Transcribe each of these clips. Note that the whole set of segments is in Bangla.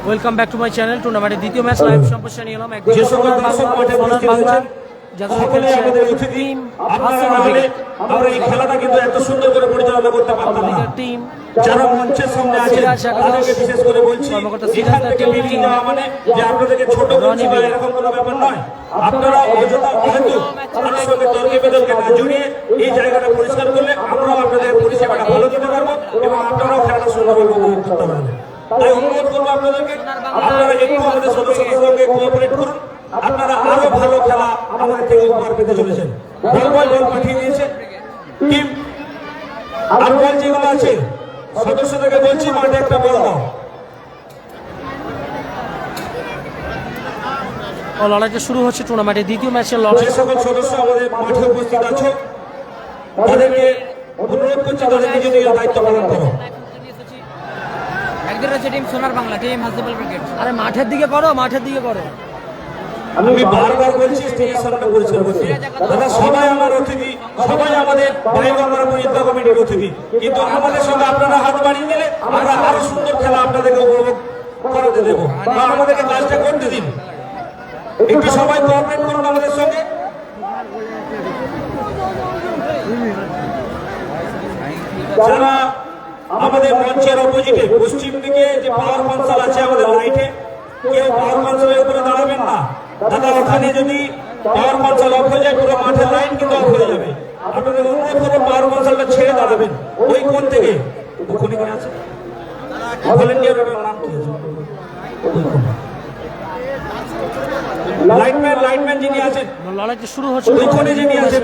Welcome back to my channel. টুর্নামেন্টের দ্বিতীয় ম্যাচ লাইভ সম্প্রচার নিয়ে এলাম। আমরা এই খেলাটা কিন্তু এত সুন্দর করে পরিচালনা করতে পারতাম না। টিম যারা মঞ্চের সামনে আছে তাদেরকে বিশেষ করে বলছি, এখান থেকে বেরিয়ে যাওয়া মানে যে আপনাদেরকে ছোট করছি বা এরকম কোনো ব্যাপার নয়। আপনারা অযথা হয়তো কারোর সঙ্গে তর্কে বিতর্কে না জড়িয়ে এই জায়গাটা পরিষ্কার করলে আমরাও আপনাদের পরিষেবাটা ভালো দিতে পারবো এবং আপনারাও খেলাটা সুন্দরভাবে উপভোগ করতে পারবেন। তাই অনুরোধ করবো আপনাদেরকে, আপনারা একটু আমাদের সদস্যদের সঙ্গে কোঅপারেট করুন। আপনারা আরো ভালো খেলা আমাদের থেকে উপহার পেতে চলেছেন। বল পাঠিয়ে দিয়েছে টিম, আর বল যেগুলো আছে সদস্যদেরকে বলছি মাঠে একটা বল দাও। লড়াইটা শুরু হচ্ছে টুর্নামেন্টের দ্বিতীয় ম্যাচের লড়াই। যে সকল সদস্য আমাদের মাঠে উপস্থিত আছো তাদেরকে অনুরোধ করছি তাদের নিজ নিজ দায়িত্ব পালন করো। একজন আছে টিম সোনার বাংলা, টিম হাসিবুল ব্রিগেড। আরে মাঠের দিকে করো, মাঠের দিকে করো। আমি বারবার বলছি স্টেজের সামনে পরিষ্কার করছি, দাদা সবাই আমার অতিথি, সবাই আমাদের বাইগঙ্গার পরিচিত কমিটির অতিথি, কিন্তু আমাদের সঙ্গে আপনারা হাত বাড়িয়ে দিলে আমরা আরো সুন্দর খেলা আপনাদেরকে উপভোগ করাতে দেবো বা আমাদেরকে কাজটা করতে দিন। একটু সবাই কোঅপারেট করুন আমাদের সঙ্গে। যারা আমাদের মঞ্চের অপোজিটে পশ্চিম দিকে যে পাওয়ার কনসোল আছে আমাদের লাইটে, কেউ পাওয়ার কনসোলের উপরে দাঁড়াবেন না দাদা। ওখানে যদি পাওয়ার কনসোল অফ হয়ে যায় পুরো মাঠের লাইন কিন্তু অফ হয়ে যাবে। আপনাদের অনুরোধ করে পাওয়ার কনসোলটা ছেড়ে দাঁড়াবেন। ওই কোণ থেকে ওখানে কে আছে ভলেন্টিয়ারের নাম কি আছে? লাইটম্যান যিনি আছেন, লড়াইটা শুরু হচ্ছে। ওইখানে যিনি আছেন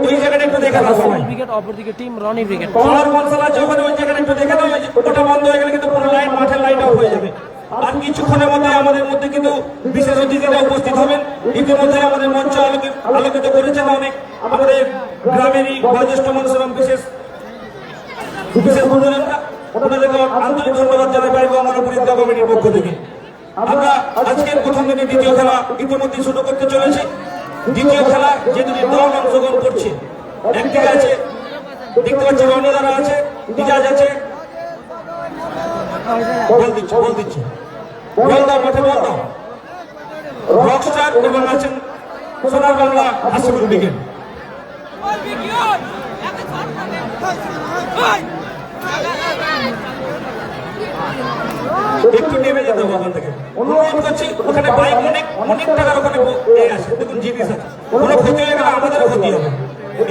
ওই জায়গাটা একটু দেখে নাও সবাই। ব্রিগেড অপরদিকে টিম রনি ব্রিগেড। পাওয়ার কনসোল আছে ওখানে, ওই জায়গাটা একটু দেখে নাও। ওটা বন্ধ হয়ে গেলে কিন্তু পুরো লাইন মাঠের লাইট অফ হয়ে যাবে। আর কিছুক্ষণের মধ্যে আমাদের মধ্যে কিন্তু বিশেষ অতিথিরা উপস্থিত হবেন। ইতিমধ্যে আমাদের মঞ্চ আলোকিত করেছেন অনেক আমাদের গ্রামেরই বয়োজ্যেষ্ঠ মানুষ এবং বিশেষ গুরুজনরা। ওনাদেরকে আন্তরিক ধন্যবাদ জানাই পারবো আমার পরিচিত কমিটির পক্ষ থেকে। আমরা আজকের প্রথম দিনে দ্বিতীয় খেলা ইতিমধ্যে শুরু করতে চলেছি। দ্বিতীয় খেলা যে দুটি দল অংশগ্রহণ করছে, একদিকে আছে দেখতে পাচ্ছি রনি দ্বারা আছে, মিজাজ আছে, বল দিচ্ছে বল দাও, মাঠে বল দাও। রকস্টার এবং আছেন সোনার বাংলা হাসিবুল ব্রিগেড। একটু নেমে যেতে হবে ওখান থেকে, অনুরোধ করছি। ওখানে বাইক অনেক টাকার ওখানে আছে, দেখুন জিনিস আছে, কোনো ক্ষতি হয়ে গেলে আমাদেরও ক্ষতি হবে।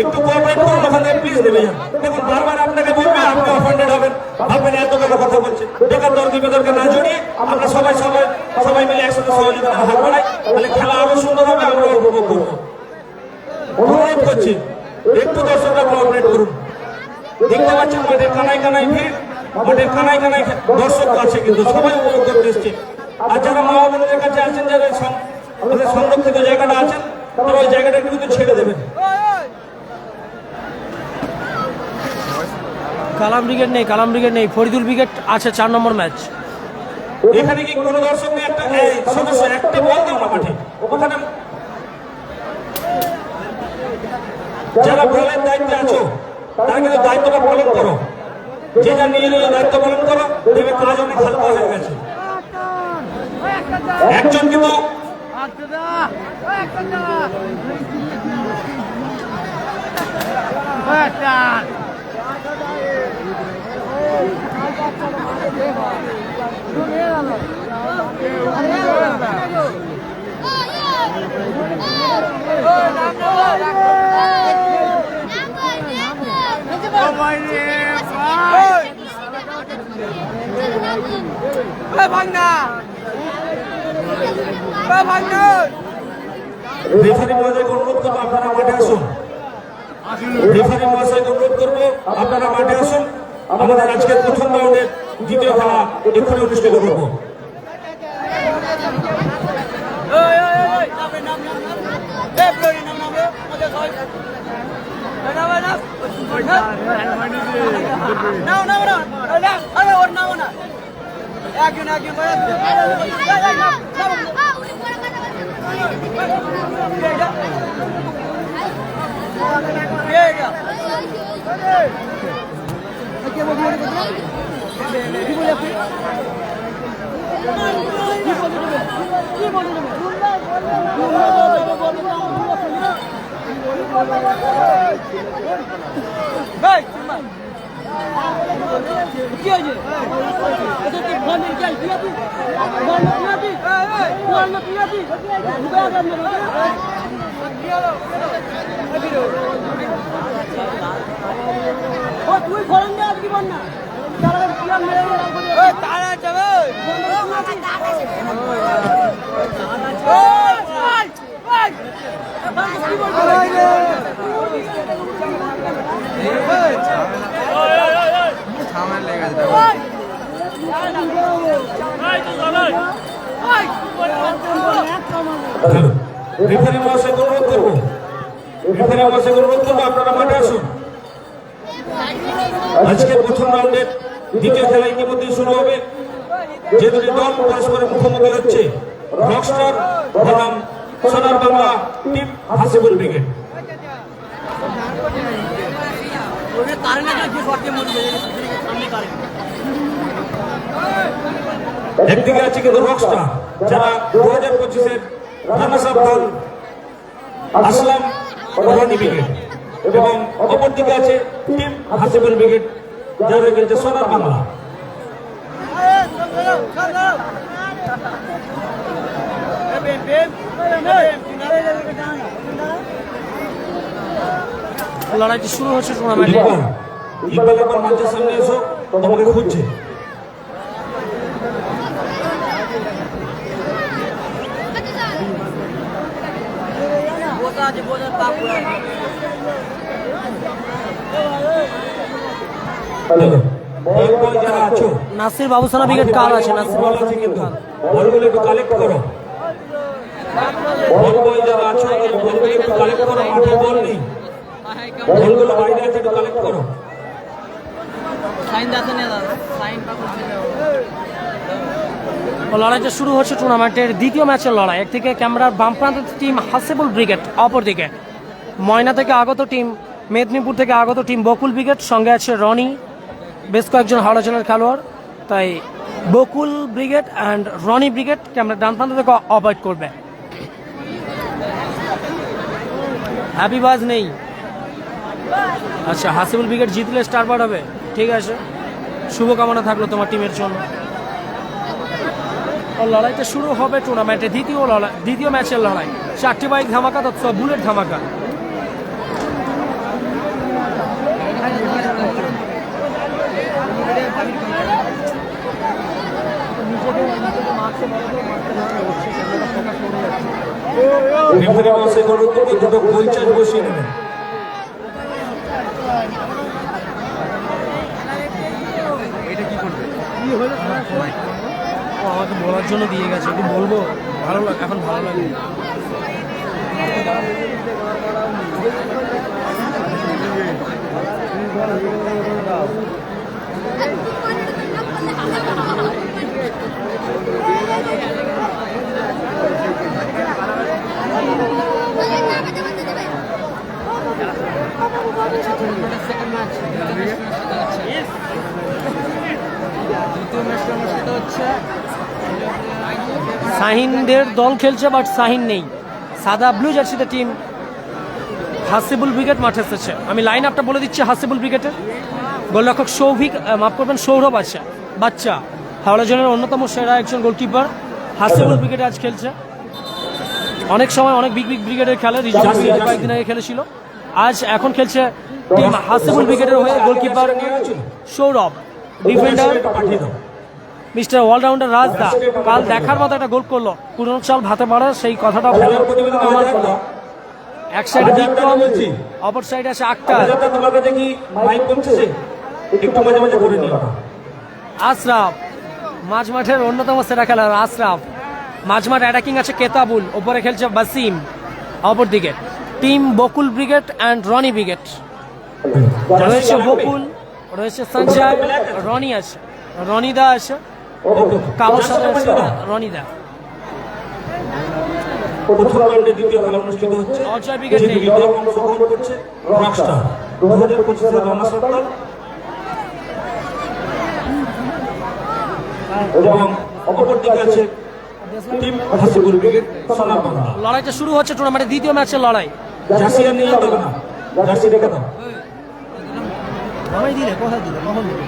একটু কোঅপারেট করুন ওখান থেকে, প্লিজ নেমে যান। দেখুন বারবার আপনাকে বলবে, আপনি অফেন্ডেড হবেন, ভাববেন এত টাকা কথা বলছে। বেকার তর্কে বিতর্কে না জড়িয়ে আমরা সবাই মিলে একসাথে সহযোগিতা হাত বাড়াই, তাহলে খেলা আরো সুন্দর হবে, আমরা উপভোগ করবো। অনুরোধ করছি একটু দর্শকরা কোঅপারেট করুন। দেখতে পাচ্ছেন মাঠের কানায় ভিড়, মাঠের কানায় দর্শক আছে, কিন্তু সবাই উপভোগ করতে এসছে। আর যারা মা বোনদের কাছে আছেন, যারা আমাদের সংরক্ষিত জায়গাটা আছেন, তারা ওই জায়গাটা কিন্তু ছেড়ে দেবেন। কালাম ব্রিগেড নেই, ফরিদুল ব্রিগেড আছে 4 নম্বর ম্যাচ। এখানে কি কোনো দর্শক নেই? একটা সদস্য একটা বল দাও না মাঠে। ওখানে যারা বলের দায়িত্বে আছো তারা কিন্তু দায়িত্বটা পালন করো। যে যা নিয়ে দায়িত্ব পালন করো, দেখবে কাজ অনেক হালকা হয়ে গেছে। একজন কিন্তু রেফারি মহাশয়কে অনুরোধ করবো আপনারা মাঠে আসুন। রেফারি মহাশয়কে অনুরোধ করবো আপনারা মাঠে আসুন। আমাদের আজকের প্রথম রাউন্ডের দ্বিতীয় খেলা এক্ষুনি অনুষ্ঠিত করবো। কি হয়েছে? এটা কি ফোনের চাই পিয়াপি? বলনা পিয়াপি? বলনা পিয়াপি? দুবার গান না ও তুই ফোন দে আজকে বল না তারা পিয়া মেরে ওই তারা যাবে রেফারি মহাশয়কে অনুরোধ করবো আপনারা মাঠে আসুন। আজকে প্রথম রাউন্ডের দ্বিতীয় খেলা ইতিমধ্যে শুরু হবে। যে দুটি দল পরস্পরের মুখোমুখি হচ্ছে, রকস্টার বনাম সোনার বাংলা টিম হাসিবুল ব্রিগেড। একদিকে আছে কিন্তু রকস্টার, যারা 2025-এর রানার্স আপ দল আসলাম রনি ব্রিগেড, এবং অপরদিকে আছে টিম হাসিবুল ব্রিগেড, যারা খেলছে সোনার বাংলা। লড়াইটি শুরু হচ্ছে টুর্নামেন্টে। ইকবাল একবার মঞ্চের সামনে এসো, তোমাকে খুঁজছে। যারা আছো, নাসির বাবুসানা ব্রিগেড কাল আছে, নাসির বল আছে কিন্তু বলগুলো একটু কালেক্ট করো। বল বয় যারা আছো, বলগুলো একটু কালেক্ট করো। মাঠে বল নেই, বলগুলো বাইরে আছে, একটু কালেক্ট করো। সাইন দাসে নিয়ে দাদা সাইন লড়াইটা শুরু হচ্ছে টুর্নামেন্টের দ্বিতীয় ম্যাচের লড়াই। একদিকে ক্যামেরার বাম প্রান্তের টিম হাসিবুল ব্রিগেড, অপরদিকে ময়না থেকে আগত টিম, মেদিনীপুর থেকে আগত টিম বকুল ব্রিগেড। সঙ্গে আছে রনি, বেশ কয়েকজন হাওড়া জেলার খেলোয়াড়। তাই বকুল ব্রিগেড অ্যান্ড রনি ব্রিগেড ক্যামেরার ডান প্রান্ত থেকে অপারেট করবে। হ্যাপি বাজ নেই। আচ্ছা, হাসিবুল ব্রিগেড জিতলে স্টার বার হবে, ঠিক আছে, শুভকামনা থাকলো তোমার টিমের জন্য। লড়াইটা শুরু হবে টুর্নামেন্টে দ্বিতীয় ম্যাচের লড়াই। 4টি বাইক ধামাকা তথা বুলেট ধামাকা। রেফারি মহাশয় অনুরোধ করবো দুটো গোল চার্জ বসিয়ে নেবেন। ও আমাকে বলার জন্য দিয়ে গেছে, একটু বলবো, ভালো লাগে, এখন ভালো লাগে। শাহিনদের দল খেলছে, বাট শাহিন নেই। সাদা ব্লু জার্সিতে টিম হাসিবুল ব্রিগেড মাঠে এসেছে। আমি লাইন আপটা বলে দিচ্ছি। হাসিবুল ব্রিগেডের গোলরক্ষক সৌভিক, মাফ করবেন, সৌরভ আছে বাচ্চা, হাওড়া জেলার অন্যতম সেরা একজন গোলকিপার। হাসিবুল ব্রিগেড আজ খেলছে। অনেক সময় অনেক বিগ ব্রিগেডের খেলে, রিজার্ভ ব্রিগেড কয়েকদিন আগে খেলেছিল। আজ এখন খেলছে টিম হাসিবুল ব্রিগেডের হয়ে goalkeeper Sourav, defender mister allrounder Rajda. কাল দেখার মতো একটা গোল করলো, পুরনো চাল ভাতে মারা, সেই কথাটা প্রমাণ করলো। এক সাইডে বিক্রম, অপর সাইডে আছে আক্তার, আশরাফ মাঝ মাঠের অন্যতম সেরা খেলোয়াড় আশরাফ। মাঝমাঠ অ্যাটাকিং আছে কেতাবুল, ওপরে খেলছে বাসিম। অপরদিকে team Bakul brigade and Roni brigade রয়েছে। বকুল রয়েছে, সঞ্জয়, রনি আছে, রনিদা আছে, কালোর সাথে আছে রনিদা। অজয় ব্রিগেড নেই। এবং অপর দিকে আছে টিম হাসিবুল ব্রিগেড সোনার বাংলা। লড়াইটা শুরু হচ্ছে টুর্নামেন্টের দ্বিতীয় ম্যাচের লড়াই। জার্সি আর নিয়ে যাবে না, জার্সি রেখে দাও। দিলে কোথায় দিলে কখন দিলে?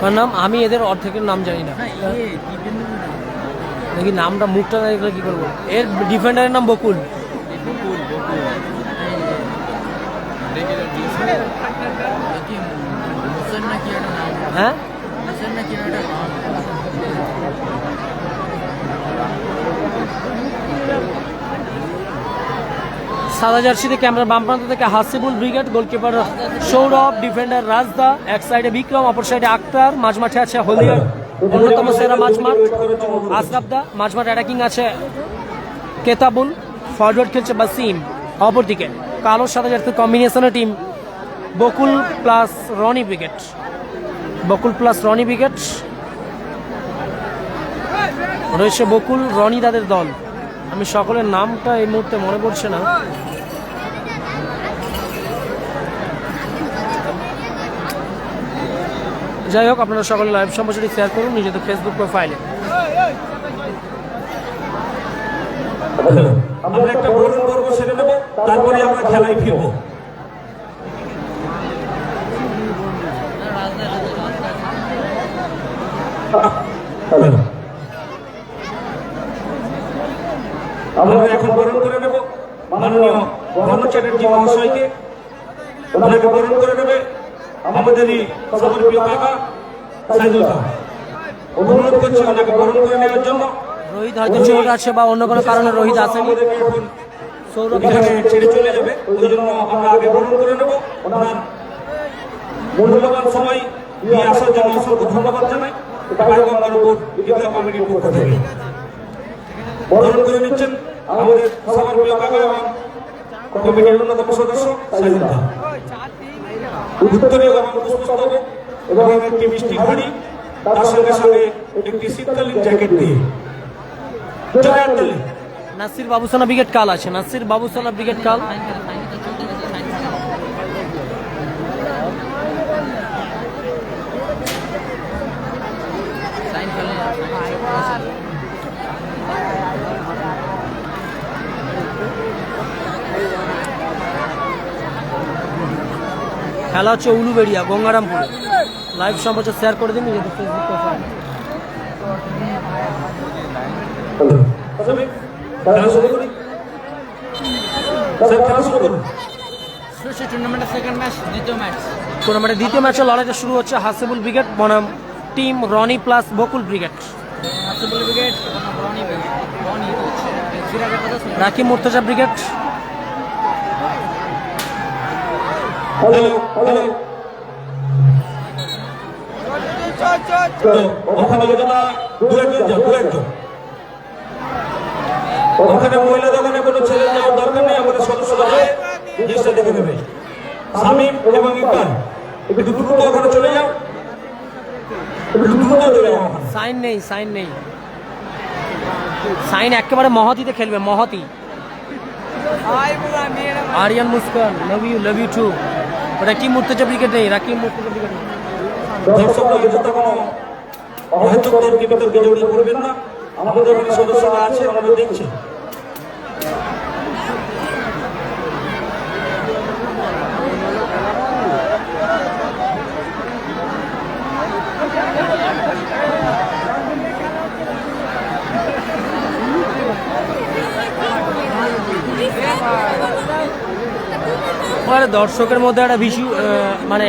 কার নাম? আমি এদের অর্ধেকের নাম জানি না। দেখি নামটা মুখটা না দেখলে কি করবো। এর ডিফেন্ডারের নাম বকুল। হ্যাঁ সাদা জার্সিতে ক্যামেরা বাম প্রান্ত থেকে Hasibul brigade, goalkeeper Sourav, defender Rajda, এক সাইডে বিক্রম, অপর সাইডে আক্তার, মাঝমাঠে আছে হলিয়ার অন্যতম সেরা মাঝমাঠ আশরাফদা, মাঝমাঠ অ্যাটাকিং আছে কেতাবুল, ফরওয়ার্ড খেলছে বাসিম। অপরদিকে কালো সাদা জার্সির কম্বিনেশনের টিম বকুল প্লাস রনি ব্রিগেড, বকুল প্লাস রনি ব্রিগেড রয়েছে বকুল রনি তাদের দল। আমি সকলের নামটা এই মুহূর্তে মনে পড়ছে না। যাই হোক, আপনারা সকলে লাইভ সম্প্রচারটি শেয়ার করুন নিজেদের ফেসবুক প্রোফাইলে। আমরা একটা বোলিং করবো, সেরে নেবো, তারপরে আমরা খেলায় ফিরবো। আমরা এখন বরণ করে নেব মাননীয় ভানু চ্যাটার্জি মহাশয়কে। ওনাকে বরণ করে নেবে আমাদেরই সবার প্রিয় কাকা সাইদুল খান। অনুরোধ করছি ওনাকে বরণ করে নেওয়ার জন্য। রোহিত হয়তো চোট আছে বা অন্য কোনো কারণে রোহিত আসেনি। আমাদেরকে এখন সৌরভ এখানে ছেড়ে চলে যাবে, ওই জন্য আমরা আগে বরণ করে নেব। ওনার মূল্যবান সময় নিয়ে আসার জন্য অসংখ্য ধন্যবাদ জানাই পায়গম্বর উপর বিদ্যা কমিটির পক্ষ থেকে। বরণ করে নিচ্ছেন আমাদের সবার প্রিয় কাকা এবং কমিটির অন্যতম সদস্য সাইদুল খান। উত্তরীয় এবং পুষ্পস্তবক এবং একটি মিষ্টি ঘড়ি, তার সঙ্গে সঙ্গে একটি শীতকালীন জ্যাকেট দিয়ে নাসির বাবুসানা ব্রিগেড কাল আছে, নাসির বাবুসানা ব্রিগেড কাল। খেলা হচ্ছে উলুবেড়িয়া গঙ্গারামপুরে। লাইভ সম্প্রচার শেয়ার করে দিন নিজেদের ফেসবুক প্রোফাইলে। টুর্নামেন্টের সেকেন্ড ম্যাচ, দ্বিতীয় ম্যাচ। টুর্নামেন্টের দ্বিতীয় ম্যাচে লড়াইটা শুরু হচ্ছে হাসিবুল ব্রিগেড বনাম team Rony plus Bakul brigade. Hasibul brigade, Rony brigade, Rony হচ্ছে রাকিব মুর্তজা ব্রিগেড, ওখানে মহিলা দোকানে কোনো ছেলে যাওয়ার দরকার নেই, আমাদের সদস্যরা হয়ে জিনিসটা দেখে নেবে। শামীম এবং ইকবাল একটু দ্রুত ওখানে চলে যাও, একটু দ্রুত চলে যাও। সাইন নেই, সাইন নেই, সাইন একেবারে মহতিতে খেলবে, মহতি। Aryan Muskan, love you too. ওটা কি মুর্তজা ব্রিগেড নেই, রাকিব মুর্তজা ব্রিগেড নেই। দর্শকরা যত কোনো অহেতুক তর্কে বিতর্কে জড়িয়ে পড়বেন না, আমাদের এখানে সদস্যরা আছে, আমরা দেখছি। দর্শকের মধ্যে একটা বেশি মানে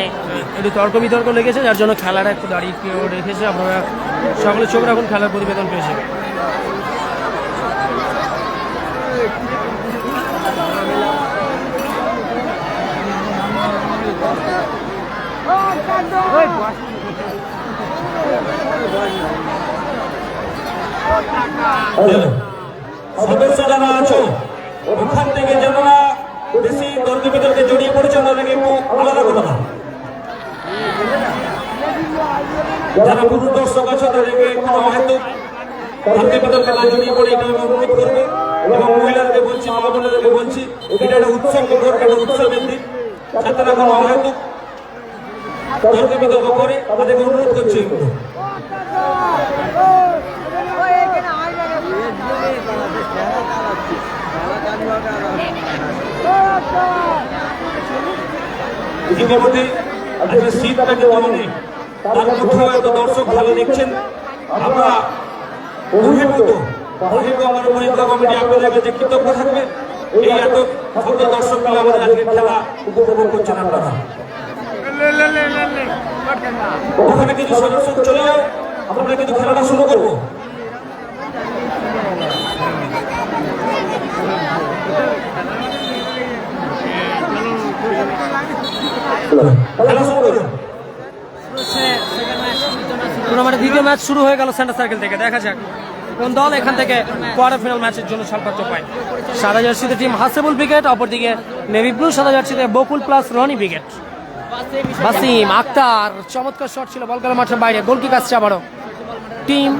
একটু তর্ক বিতর্ক লেগেছে, যার জন্য খেলাটা একটু দাঁড়িয়ে রেখেছে। আপনারা সকলে চোখ রাখুন, খেলার প্রতিবেদন পেয়েছে। সদস্য যারা আছো ওখান থেকে যেন না বেশি তর্ক বিতর্কে জড়িয়ে পড়েছে, ওনাদেরকে একটু আলাদা করে দাও। যারা পুরো দর্শক আছে তাদেরকে কোনো হয়তো শান্তিপূর্ণ খেলা জড়িয়ে পড়ে এটা আমি অনুরোধ করবো এবং মহিলাদেরকে বলছি মা বোনেদেরকে বলছি এটা একটা উৎসব মুখর একটা উৎসবের দিন ছাত্ররা কোনো হয়তো তর্ক বিতর্ক করে তাদেরকে অনুরোধ করছি এগুলো ইতিমধ্যে আজকে শীত থাকে অনেক তার মধ্যেও এত দর্শক খেলা দেখছেন আমরা অভিভূত আমার পরীক্ষা কমিটি আপনাদের কাছে কৃতজ্ঞ থাকবে এই এত ছোট দর্শক মিলে আমাদের আজকে খেলা উপভোগ করছেন আপনারা ওখানে কিছু সদস্য চলে যাও আমরা কিন্তু খেলাটা শুরু করবো খেলা শুরু করুন টুর্নামেন্টের দ্বিতীয় ম্যাচ শুরু হয়ে গেল সেন্টার সার্কেল থেকে দেখা যাক কোন দল এখান থেকে কোয়ার্টার ফাইনাল ম্যাচের জন্য ছাড়পত্র পায় সাদা জার্সিতে টিম হাসেবুল ব্রিগেড অপরদিকে নেভি ব্লু সাদা জার্সিতে বকুল প্লাস রনি ব্রিগেড বাসিম আক্তার চমৎকার শট ছিল বল গেল মাঠের বাইরে গোল কিক আসছে আবারও টিম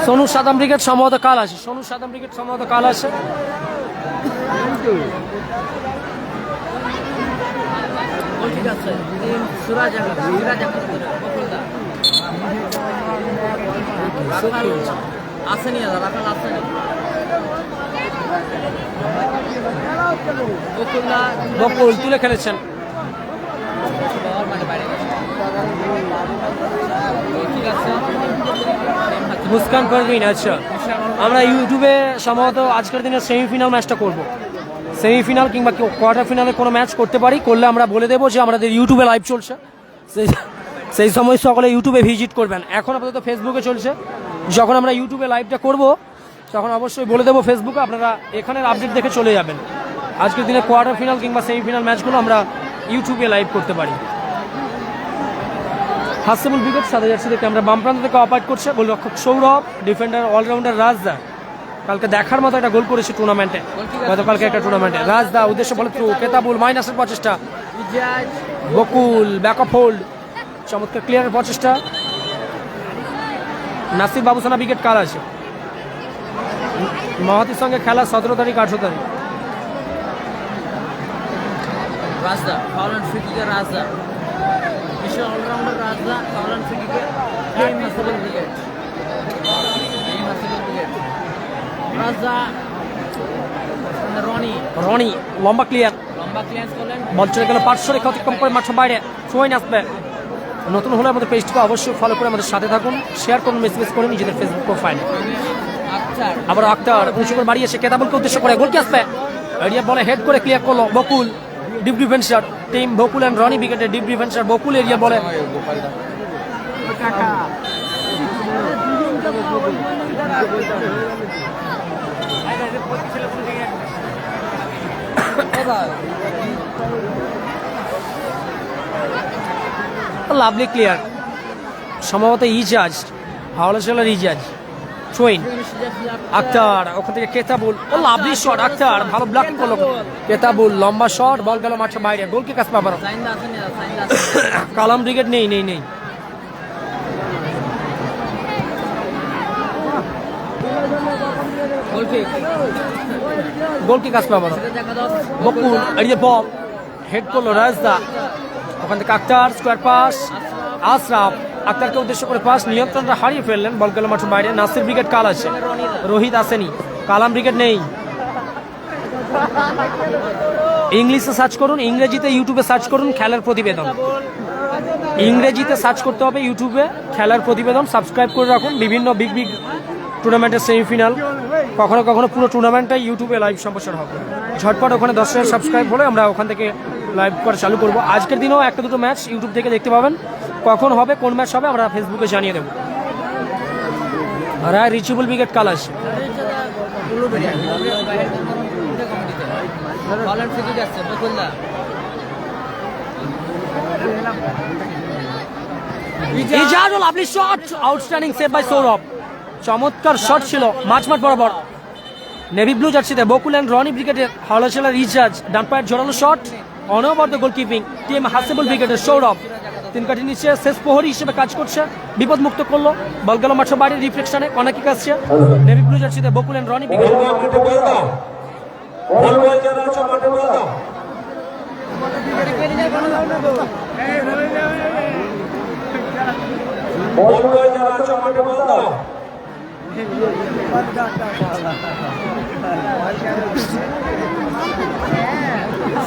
সোনু সাদাম ব্রিগেড সম্ভবত কাল আসে সোনু সাদাম ব্রিগেড সম্ভবত কাল আসে ঠিক আছে সুরাজ আসেনি রাখাল আসেনি বকুল তুলে খেলেছেন মুস্কান পারভিন আচ্ছা আমরা ইউটিউবে সম্ভবত আজকের দিনে সেমিফাইনাল ম্যাচটা করব সেমিফাইনাল কিংবা কোয়ার্টার ফাইনালে কোনো ম্যাচ করতে পারি করলে আমরা বলে দেবো যে আমাদের ইউটিউবে লাইভ চলছে সেই সময় সকলে ইউটিউবে ভিজিট করবেন এখন আপাতত ফেসবুকে চলছে যখন আমরা ইউটিউবে লাইভটা করব তখন অবশ্যই বলে দেবো ফেসবুকে আপনারা এখানের আপডেট দেখে চলে যাবেন আজকের দিনে কোয়ার্টার ফাইনাল কিংবা সেমিফাইনাল ম্যাচগুলো আমরা ইউটিউবে লাইভ করতে পারি হাসেবুল ব্রিগেড সাদা জার্সি থেকে আমরা বাম প্রান্ত থেকে অপারেট করছে গোলরক্ষক সৌরভ ডিফেন্ডার অলরাউন্ডার রাজদা কালকে দেখার মতো একটা গোল করেছে টুর্নামেন্টে গতকালকে একটা টুর্নামেন্টে রাজদা উদ্দেশ্য বলে থ্রু কেতাবুল মাইনাসের প্রচেষ্টা বকুল ব্যাকআপ হোল্ড চমৎকার ক্লিয়ারের প্রচেষ্টা নাসির বাবুসানা ব্রিগেড কাল আছে মহাতির সঙ্গে খেলা 17 তারিখ 18 তারিখ রাজদা ফাউল ফ্রি কিকে রাজদা বিশাল অলরাউন্ডার রাজদা ফাউল ফ্রি কিকে টিম হাসেবুল ব্রিগেড রাজদা রনি লম্বা ক্লিয়ার করলেন বল চলে গেল 500 রেখা অতিক্রম করে মাঠের বাইরে থ্রোইন আসবে নতুন হলে আমাদের পেজটিকে অবশ্যই ফলো করে আমাদের সাথে থাকুন শেয়ার করুন মেসেজ করুন নিজেদের ফেসবুক প্রোফাইলে আবার আক্তার উঁচু করে বাড়িয়েছে কেতাবুলকে উদ্দেশ্য করে গোল কি আসবে এরিয়া বলে হেড করে ক্লিয়ার করলো Bakul deep defencer team Bakul and Rony উইকেটে ডিপ ডিফেন্সার বকুল এরিয়া বলে লাভলি ক্লিয়ার সম্ভবত ইজাজ হাওলা চলার ইজাজ থ্রোইন আক্তার ওখান থেকে কেতাবুল ও লাভলি শট আক্তার ভালো ব্লকিং করলো কেতাবুল লম্বা শট বল গেল মাঠের বাইরে গোল কি কাজ পাবার কালাম ব্রিগেড নেই গোল কি কাজ পাবার বকুল এরিয়া বল হেড করলো রাজদা ওখান থেকে আক্তার স্কোয়ার পাস আশরাফ আক্তারকে উদ্দেশ্য করে পাস নিয়ন্ত্রণটা হারিয়ে ফেললেন বল গেল মাঠের বাইরে নাসির ব্রিগেড কাল আছে রোহিত আসেনি কালাম ব্রিগেড নেই ইংলিশে সার্চ করুন ইংরেজিতে ইউটিউবে সার্চ করুন খেলার প্রতিবেদন ইংরেজিতে সার্চ করতে হবে ইউটিউবে খেলার প্রতিবেদন সাবস্ক্রাইব করে রাখুন বিভিন্ন বিগ টুর্নামেন্টের সেমিফাইনাল কখনো কখনো পুরো টুর্নামেন্টটাই ইউটিউবে লাইভ সম্প্রচার হবে ঝটপট ওখানে 10,000 সাবস্ক্রাইব হলে আমরা ওখান থেকে লাইভ করা চালু করব আজকের দিনেও একটা দুটো ম্যাচ ইউটিউব থেকে দেখতে পাবেন কখন হবে কোন ম্যাচ হবে আমরা ফেসবুকে জানিয়ে দেবো রায় রিচেবল ব্রিগেড কাল আছে Ijajul lovely shot outstanding save by Sourav চমৎকার শট ছিল মাঝমাঠ বরাবর নেভি ব্লু জার্সিতে বকুল অ্যান্ড রনি ব্রিগেডের হাওড়া জেলার রিচার্জ ডান পায়ের জোরালো শট, অনবদ্য গোলকিপিং টিম হাসিবুল ব্রিগেডের সৌরভ 3 কাঠি নিচে শেষ প্রহরী হিসেবে কাজ করছে, বিপদ মুক্ত করলো, বল গেল মাঠের বাইরে রিফ্লেকশনে, কর্নার আসছে নেভি ব্লু জার্সিতে Bakul and Roni brigade.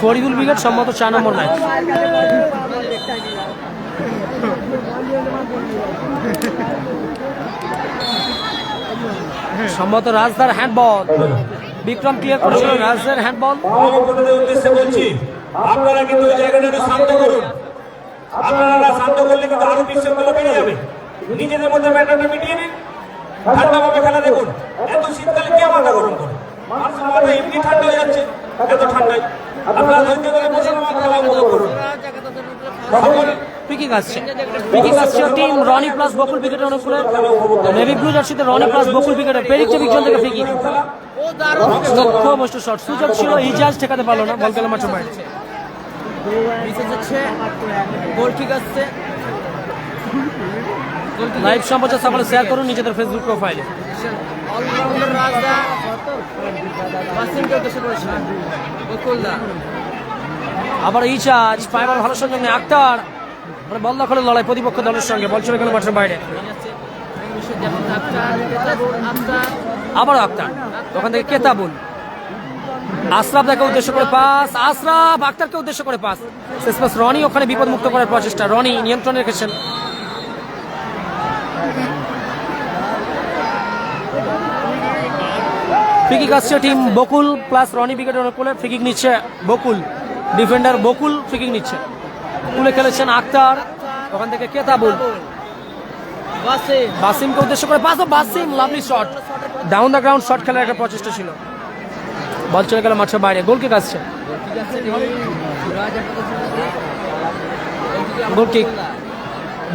Faridul brigade সম্মত 4 নম্বর ম্যাচ। সম্মত রাজদার হ্যান্ডবল, বিক্রম ক্লিয়ার করেছিল রাজদার হ্যান্ডবল। উদ্দেশ্যে বলছি আপনারা কিন্তু এই জায়গাটাকে শান্ত করুন, আপনারা শান্ত করলে কিন্তু আরো বিশৃঙ্খলা বেড়ে যাবে। নিজেদের মধ্যে ম্যাটারটা মিটিয়ে নিন, ঠান্ডাভাবে খেলা দেখুন। এত শীতকালে কে মাথা গরম করে? মানুষের মাথা এমনি ঠান্ডা হয়ে যাচ্ছে এত ঠান্ডায়। আপনারা ধৈর্য ধরে বসে খেলা উপভোগ করুন। ফ্রিকিক আসছে টিম রনি প্লাস বকুল ব্রিগেডের অনুকূলে, নেভি ব্লু জার্সিতে রনি প্লাস বকুল ব্রিগেডের পেরিকচে বিকজন থেকে ফ্রিকিক। লক্ষ্য মষ্ট শট, সুযোগ ছিল, ইজাজ ঠেকাতে পারলো না, বল গেল মাঠের বাইরে। লাইভ সম্প্রচার সকলে শেয়ার করুন নিজেদের ফেসবুক প্রোফাইলে। অলরাউন্ডার রাজদা ওয়াসিমকে উদ্দেশ্য করেছে বকুলদা। আবার ইজাজ ফাইবার ভালো সংযোগ নেই, আক্তার মানে বল দখলের লড়াই প্রতিপক্ষ দলের সঙ্গে, বল চলে গেল মাঠের বাইরে। আবার আক্তার, ওখান থেকে কেতাবুল, আশরাফ তাকে উদ্দেশ্য করে পাস, আশরাফ আক্তারকে উদ্দেশ্য করে পাস, শেষ পাস রনি, ওখানে বিপদ মুক্ত করার প্রচেষ্টা, রনি নিয়ন্ত্রণে রেখেছেন। ফ্রিকিক আসছে টিম বকুল প্লাস রনি ব্রিগেডের অনুকূলে, ফ্রিকিক নিচ্ছে বকুল, ডিফেন্ডার বকুল ফ্রিকিক নিচ্ছে, তুলে খেলেছেন আক্তার, ওখান থেকে কেতাবুল, বাসিমকে উদ্দেশ্য করে pass, Basim lovely shot, down the ground shot খেলার একটা প্রচেষ্টা ছিল, বল চলে গেল মাঠের বাইরে। গোল কিক আসছে, গোল কিক,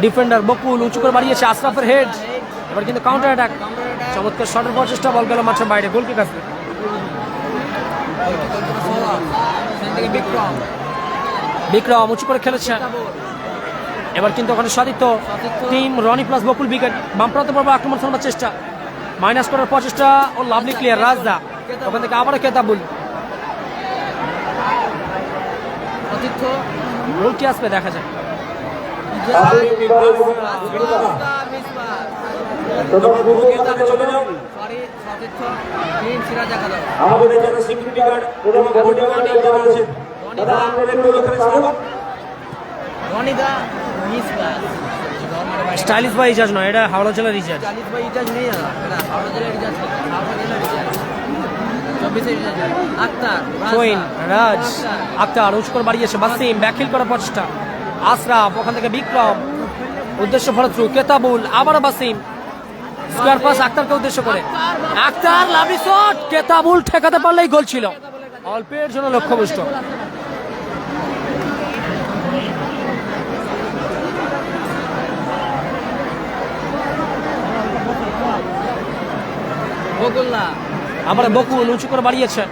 ডিফেন্ডার বকুল উঁচু করে বাড়িয়েছে, আশরাফের হেড, এবার কিন্তু কাউন্টার অ্যাটাক, চমৎকার শটের প্রচেষ্টা, বল গেল মাঠের বাইরে। গোল কিক আসছে, বিক্রম উঁচু করে খেলেছেন, এবার কিন্তু ওখানে সাদিত্য, team Rony plus Bakul brigade বাম প্রান্ত পর্ব আক্রমণ চালানোর চেষ্টা, মাইনাস করার প্রচেষ্টা, ও লাভলি ক্লিয়ার রাজদা, ওখান থেকে আবারও কেতাবুল, গোল কি আসবে দেখা যায়। আমাদের যারা সিকিউরিটি গার্ড এবং বডিগার্ড যারা আছেন তারা আপনাদের একটু এখানে সারান। স্টাইলিশ বা ইজাজ নয়, এটা হাওড়া জেলার রিচার্জ। রাজ আক্তার উঁচু করে বাড়িয়েছে, বাসিম ব্যাকহিল করার প্রচেষ্টা, আশরাফ, ওখান থেকে বিক্রম উদ্দেশ্য ফলো থ্রু, কেতাবুল, আবারও বাসিম, স্কোয়ার পাস আক্তারকে উদ্দেশ্য করে, আক্তার লাভলি শট, কেতাবুল ঠেকাতে পারলেই গোল ছিল, অল্পের জন্য লক্ষ্যভ্রষ্ট। আবার বকুল উঁচু করে বাড়িয়েছে,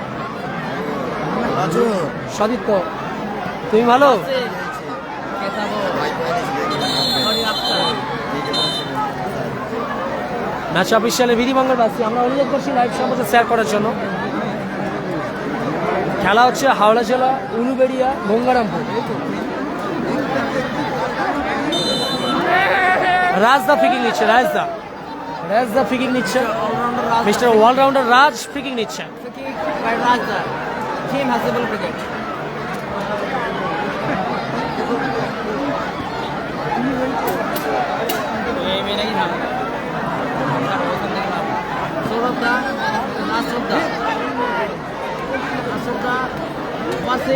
সদিত্য তুমি ভালো, ম্যাচ অফিসিয়ালের বিধিভঙ্গবাসী আমরা অনুরোধ করছি লাইভ সম্প্রচার শেয়ার করার জন্য। খেলা হচ্ছে হাওড়া জেলা উলুবেড়িয়া গঙ্গারামপুর। রাজদা ফ্রিকিং নিচ্ছে, রাজদা ফ্রিকিং নিচ্ছে, মিস্টার অলরাউন্ডার রাজ ফ্রিকিং নিচ্ছে।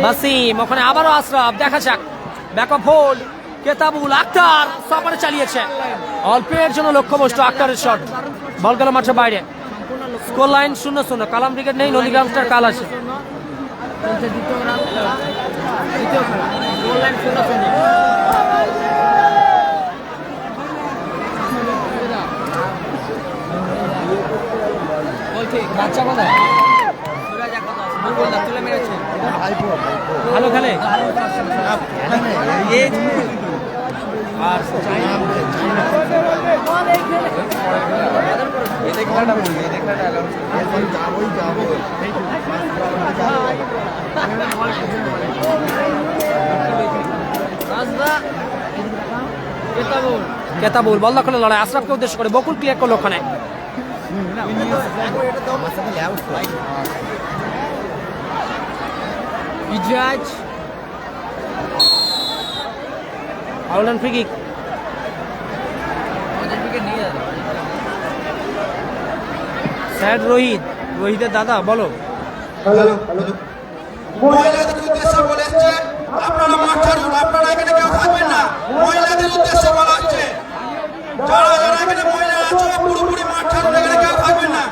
বাসিম, ওখানে আবারও আশরাফ, দেখা যাক ব্যাকআপ হোল্ড, কেতাবুল, আক্তার সাপারে চালিয়েছে, অল্পের জন্য লক্ষ্যভ্রষ্ট আক্তারের শট, বল গেল মাঠের বাইরে। স্কোর লাইন 0-0, কালাম ব্রিগেড নেই, নন্দীগ্রাম স্টার কাল আছে। বাচ্চা কোথায়? ভালো খেলে আর রাজদা কেতাবুল কেতাবুল বল দখলের লড়াই আশরাফকে উদ্দেশ্য করে বকুল ক্লিয়ার করলো ওখানে ইজাজ আউলান ফ্রি কিক আমাদের দিকে নিয়ে যাবে স্যাড রোহিতের দাদা বলো মহিলাদের উদ্দেশ্যে বলেছে আপনারা মাঠ ছাড়ুন, আপনারা এখানে কেউ থাকবেন না। মহিলাদের উদ্দেশ্যে বলা হচ্ছে যারা যারা এখানে মহিলা আছে পুরোপুরি মাঠ ছাড়ুন, এখানে কেউ থাকবেন না।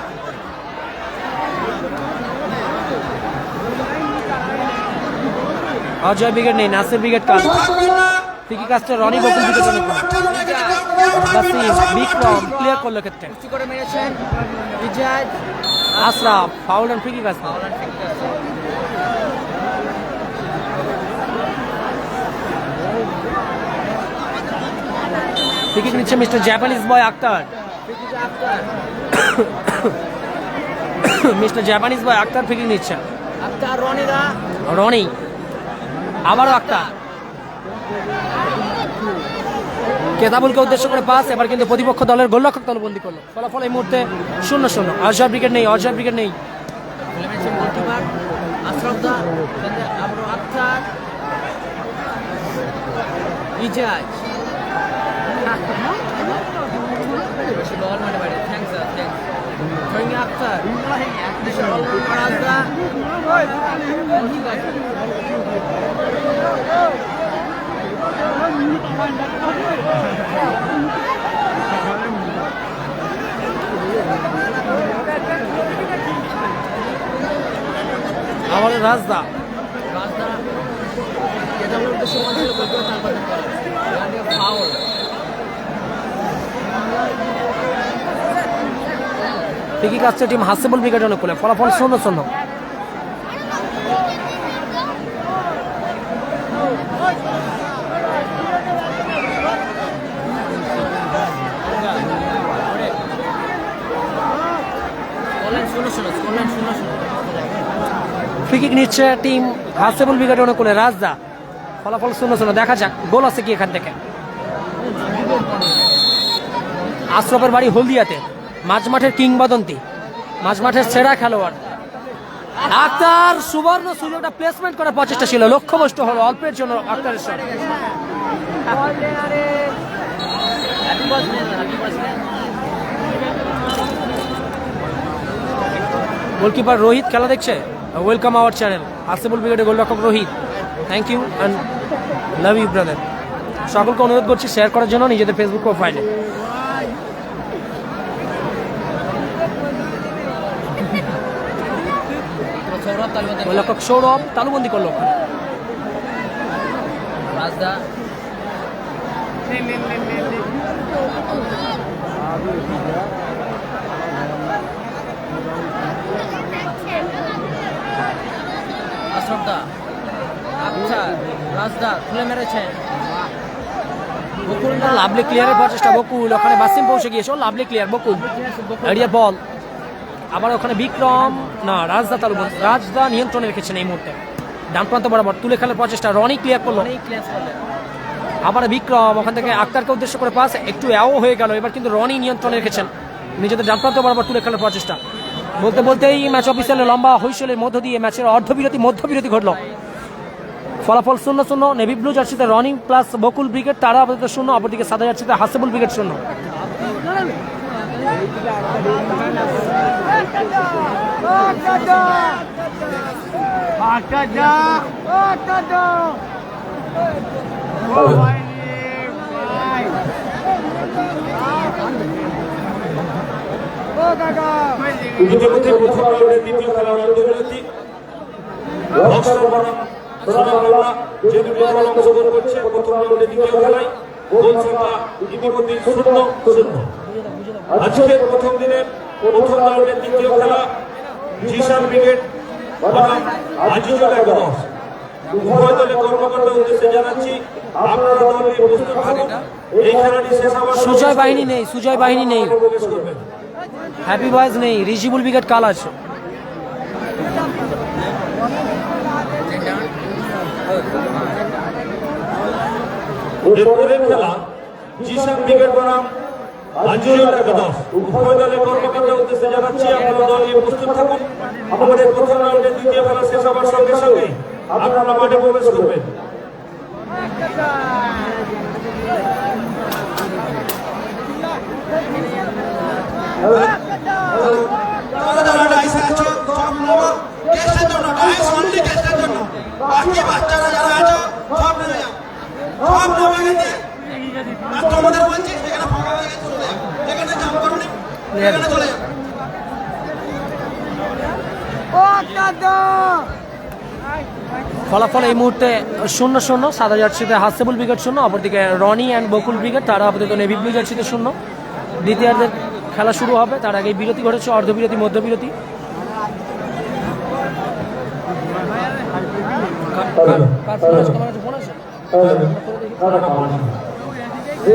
অজয় ব্রিগেড নেই, নাসির ব্রিগেড কাজ থাকবেন না। ফ্রি কিক আসছে রনি বকুল ব্রিগেড মাঠ ছাড়ুন, এখানে কেউ থাকবেন না। বিক্রম ক্লিয়ার করলো ক্ষেত্রে কুচি করে মেরেছেন Ijaz Ashraf foul and free kick আসছে ফ্রি কিক নিচ্ছে মিস্টার জাপানিজ বয় আক্তার মিস্টার জাপানিজ বয় আক্তার ফ্রি কিক নিচ্ছে আক্তার রনিদা রনি আবারও আক্তার কেতাবুলকে উদ্দেশ্য করে পাস এবার কিন্তু প্রতিপক্ষ দলের গোলরক্ষক দলবন্দি করলো ফলাফল এই মুহূর্তে 0-0 অজয় ব্রিগেড নেই মেরেছেন গোলকিপার আশরাফদা আবারও আক্তার ইজাজ বল মাঠে বাইরে থ্যাংকস থ্যাংকস আক্তার রাজদা আমাদের রাজদা রাজদা কেতাবুল উদ্দেশ্যে বলছিল গোলকিপার তারপর ফাউল ফ্রি কিক আসছে টিম হাসিবুল ব্রিগেড অনুকূলে ফলাফল 0-0 ফ্রি কিক নিচ্ছে টিম হাসিবুল ব্রিগেড অনুকূলে রাজদা ফলাফল 0-0 দেখা যাক গোল আছে কি এখান থেকে আশরাফের বাড়ি হলদিয়াতে মাঝমাঠের কিংবদন্তি মাঝমাঠের সেরা খেলোয়াড় আক্তার সুবর্ণ সুযোগটা প্লেসমেন্ট করার প্রচেষ্টা ছিল লক্ষ্যভ্রষ্ট হলো অল্পের জন্য আক্তারের সঙ্গে গোলকিপার রোহিত খেলা দেখছে ওয়েলকাম আওয়ার চ্যানেল হাসিবুল ব্রিগেডের গোলরক্ষক Rohit thank you and love you brother সকলকে অনুরোধ করছি শেয়ার করার জন্য নিজেদের ফেসবুক প্রোফাইলে গোলরক্ষক সৌরভ তালুবন্দি করলো রাজদা আশরাফদা আচ্ছা রাজদা খুলে মেরেছেন লাভলি ক্লিয়ারের প্রচেষ্টা বকুল ওখানে বাসিম পৌঁছে গিয়েছে লাভলি ক্লিয়ার বকুল এরিয়া বল আবার ওখানে বিক্রম না রাজদা নিয়ন্ত্রণে রেখেছেন এই মুহূর্তে ডান প্রান্ত বরাবর তুলে খেলার প্রচেষ্টা রনি ক্লিয়ার করলো আবার বিক্রম ওখান থেকে আক্তারকে উদ্দেশ্য করে পাস একটু এও হয়ে গেল এবার কিন্তু রনি নিয়ন্ত্রণে রেখেছেন নিজেদের ডান প্রান্ত বরাবর তুলে খেলার প্রচেষ্টা বলতে বলতেই ম্যাচ অফিসিয়ালে লম্বা হৈসলের মধ্য দিয়ে ম্যাচের মধ্যবিরতি ঘটল ফলাফল 0-0 নেভি ব্লু জার্সিতে রনি প্লাস বকুল ব্রিগেড তারা আপাতত 0 অপরদিকে সাদা জার্সিতে হাসিবুল ব্রিগেড 0 ইতিমধ্যে প্রথম রাউন্ডের দ্বিতীয় খেলা অন্তর্ভুক্তি যে দুটো দল অংশগ্রহণ করছে প্রথম রাউন্ডের দ্বিতীয় খেলায় গোল সংখ্যা ইতিমধ্যে 0-0 আজকের প্রথম দিনের প্রথম রাউন্ডের দ্বিতীয় খেলা জিশান ব্রিগেড বনাম আজিজুল একাদশ উভয় দলের কর্মকর্তার উদ্দেশ্যে জানাচ্ছি আপনারা দল নিয়ে প্রস্তুত থাকুন। এই খেলাটি শেষ হওয়ার সুজয় বাহিনী নেই, সুজয় বাহিনী নেই, প্রবেশ করবেন। হ্যাপি বয়েজ নেই, রিজিবুল ব্রিগেড কাল আছে। এরপরের খেলা জিসান ব্রিগেড বনাম আঞ্জুরুল একাদশ। উভয় দলের কর্মকর্তার উদ্দেশ্যে জানাচ্ছি আপনারা দল নিয়ে প্রস্তুত থাকুন। আমাদের প্রথম রাউন্ডের দ্বিতীয় খেলা শেষ হওয়ার সঙ্গে সঙ্গে আপনারা মাঠে প্রবেশ করবেন। ফলাফল এই মুহূর্তে 0-0, সাদা জার্সিতে হাসেবুল ব্রিগেড 0, অপরদিকে রনি অ্যান্ড বকুল ব্রিগেড তারা আপাতত নেভি ব্লু জার্সিতে 0। দ্বিতীয়ার্ধের খেলা শুরু হবে, তার আগে বিরতি ঘটেছে, অর্ধবিরতি মধ্যবিরতি।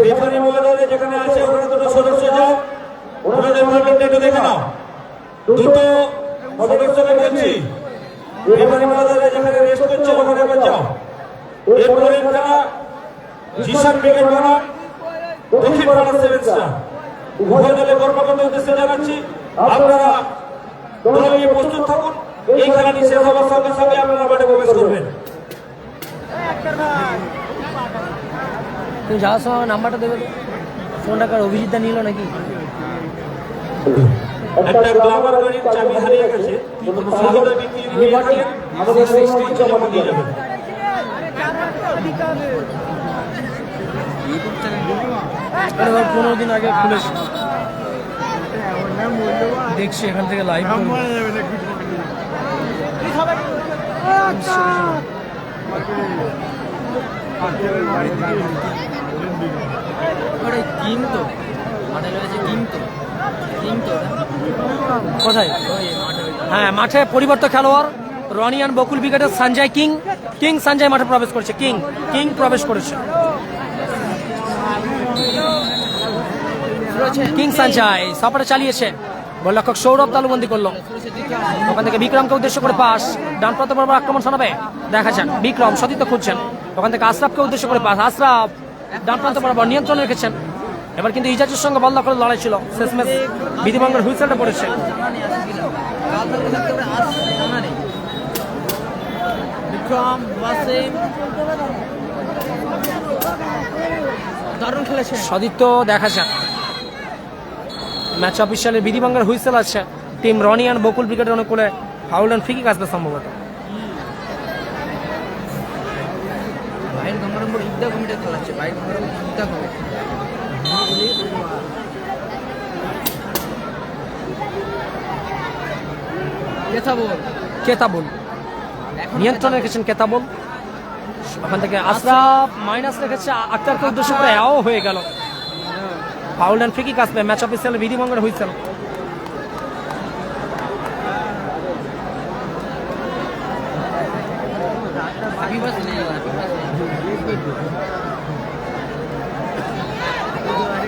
রেফারি মহোদয় যেখানে আছে ওখানে দুটো সদস্য যাও, ওনাদের মডেলটা একটু দেখে নাও। দুটো সদস্যকে বলছি, রেফারি মহোদয় যেখানে রেস্ট করছে ওখানে একবার যাও। এরপরে খেলা জিসান ব্রিগেড বনাম দক্ষিণ পাড়া সেভেন স্টার। উভয় দলের কর্মকর্তার উদ্দেশ্যে জানাচ্ছি আপনারা দল নিয়ে প্রস্তুত থাকুন। এই খেলাটি শেষ হওয়ার সঙ্গে সঙ্গে আপনারা মাঠে প্রবেশ করবেন। তুমি যাওয়ার সময় নাম্বারটা দেবে তো, ফোনটা কার অভিজিৎদা নিল নাকি? একটা গ্লামার গাড়ির চাবি হারিয়ে গেছে, সাহায্য ব্যক্তি নিয়ে গেছেন, আমাদের সেই স্টেশনে জমা দিয়ে যাবেন। এটা 15 দিন আগে খুলেছি, দেখছি এখান থেকে লাইভ কোথায়? হ্যাঁ, মাঠে পরিবর্তন খেলোয়াড় রনি অ্যান্ড বকুল ব্রিগেডের সঞ্জয় কিং সঞ্জয় মাঠে প্রবেশ করেছে। কিং প্রবেশ করেছে। কিং সঞ্জয় সাপোর্টে চালিয়েছে, গোলরক্ষক সৌরভ তালুবন্দি করলো। ওখান থেকে বিক্রমকে উদ্দেশ্য করে পাস, ডান প্রান্ত বরাবর আক্রমণ শোনাবে, দেখা যান বিক্রম সতীর্থ খুঁজছেন। ওখান থেকে আশরাফকে উদ্দেশ্য করে পাস, আশরাফ ডান প্রান্ত বরাবর নিয়ন্ত্রণ রেখেছেন। এবার কিন্তু ইজাজের সঙ্গে বল দখলের লড়াই ছিল, শেষমেশ বিধিভঙ্গের হুইসেলটা পড়েছে। দারুণ খেলেছে সতীর্থ, দেখা যান ম্যাচ অফিসিয়ালের বিধিভঙ্গের হুইসেল আছে। টিম রনি অ্যান্ড বকুল ব্রিগেডের অনুকূলে ফাউল অ্যান্ড ফ্রি কিক আসবে সম্ভবত। বাইর গঙ্গারামপুর ঈদগাহ কমিটি খেলাচ্ছে, বাইর গঙ্গারামপুর ঈদগাহ কমিটি। কেতাবুল নিয়ন্ত্রণ রেখেছেন, কেতাবুল। ওখান থেকে আশরাফ মাইনাস রেখেছে, আক্তারকে উদ্দেশ্য করে এও হয়ে গেল। ফাউল অ্যান্ড ফ্রি কিক আসবে, ম্যাচ অফিসিয়ালের বিধিভঙ্গের হুইসেল।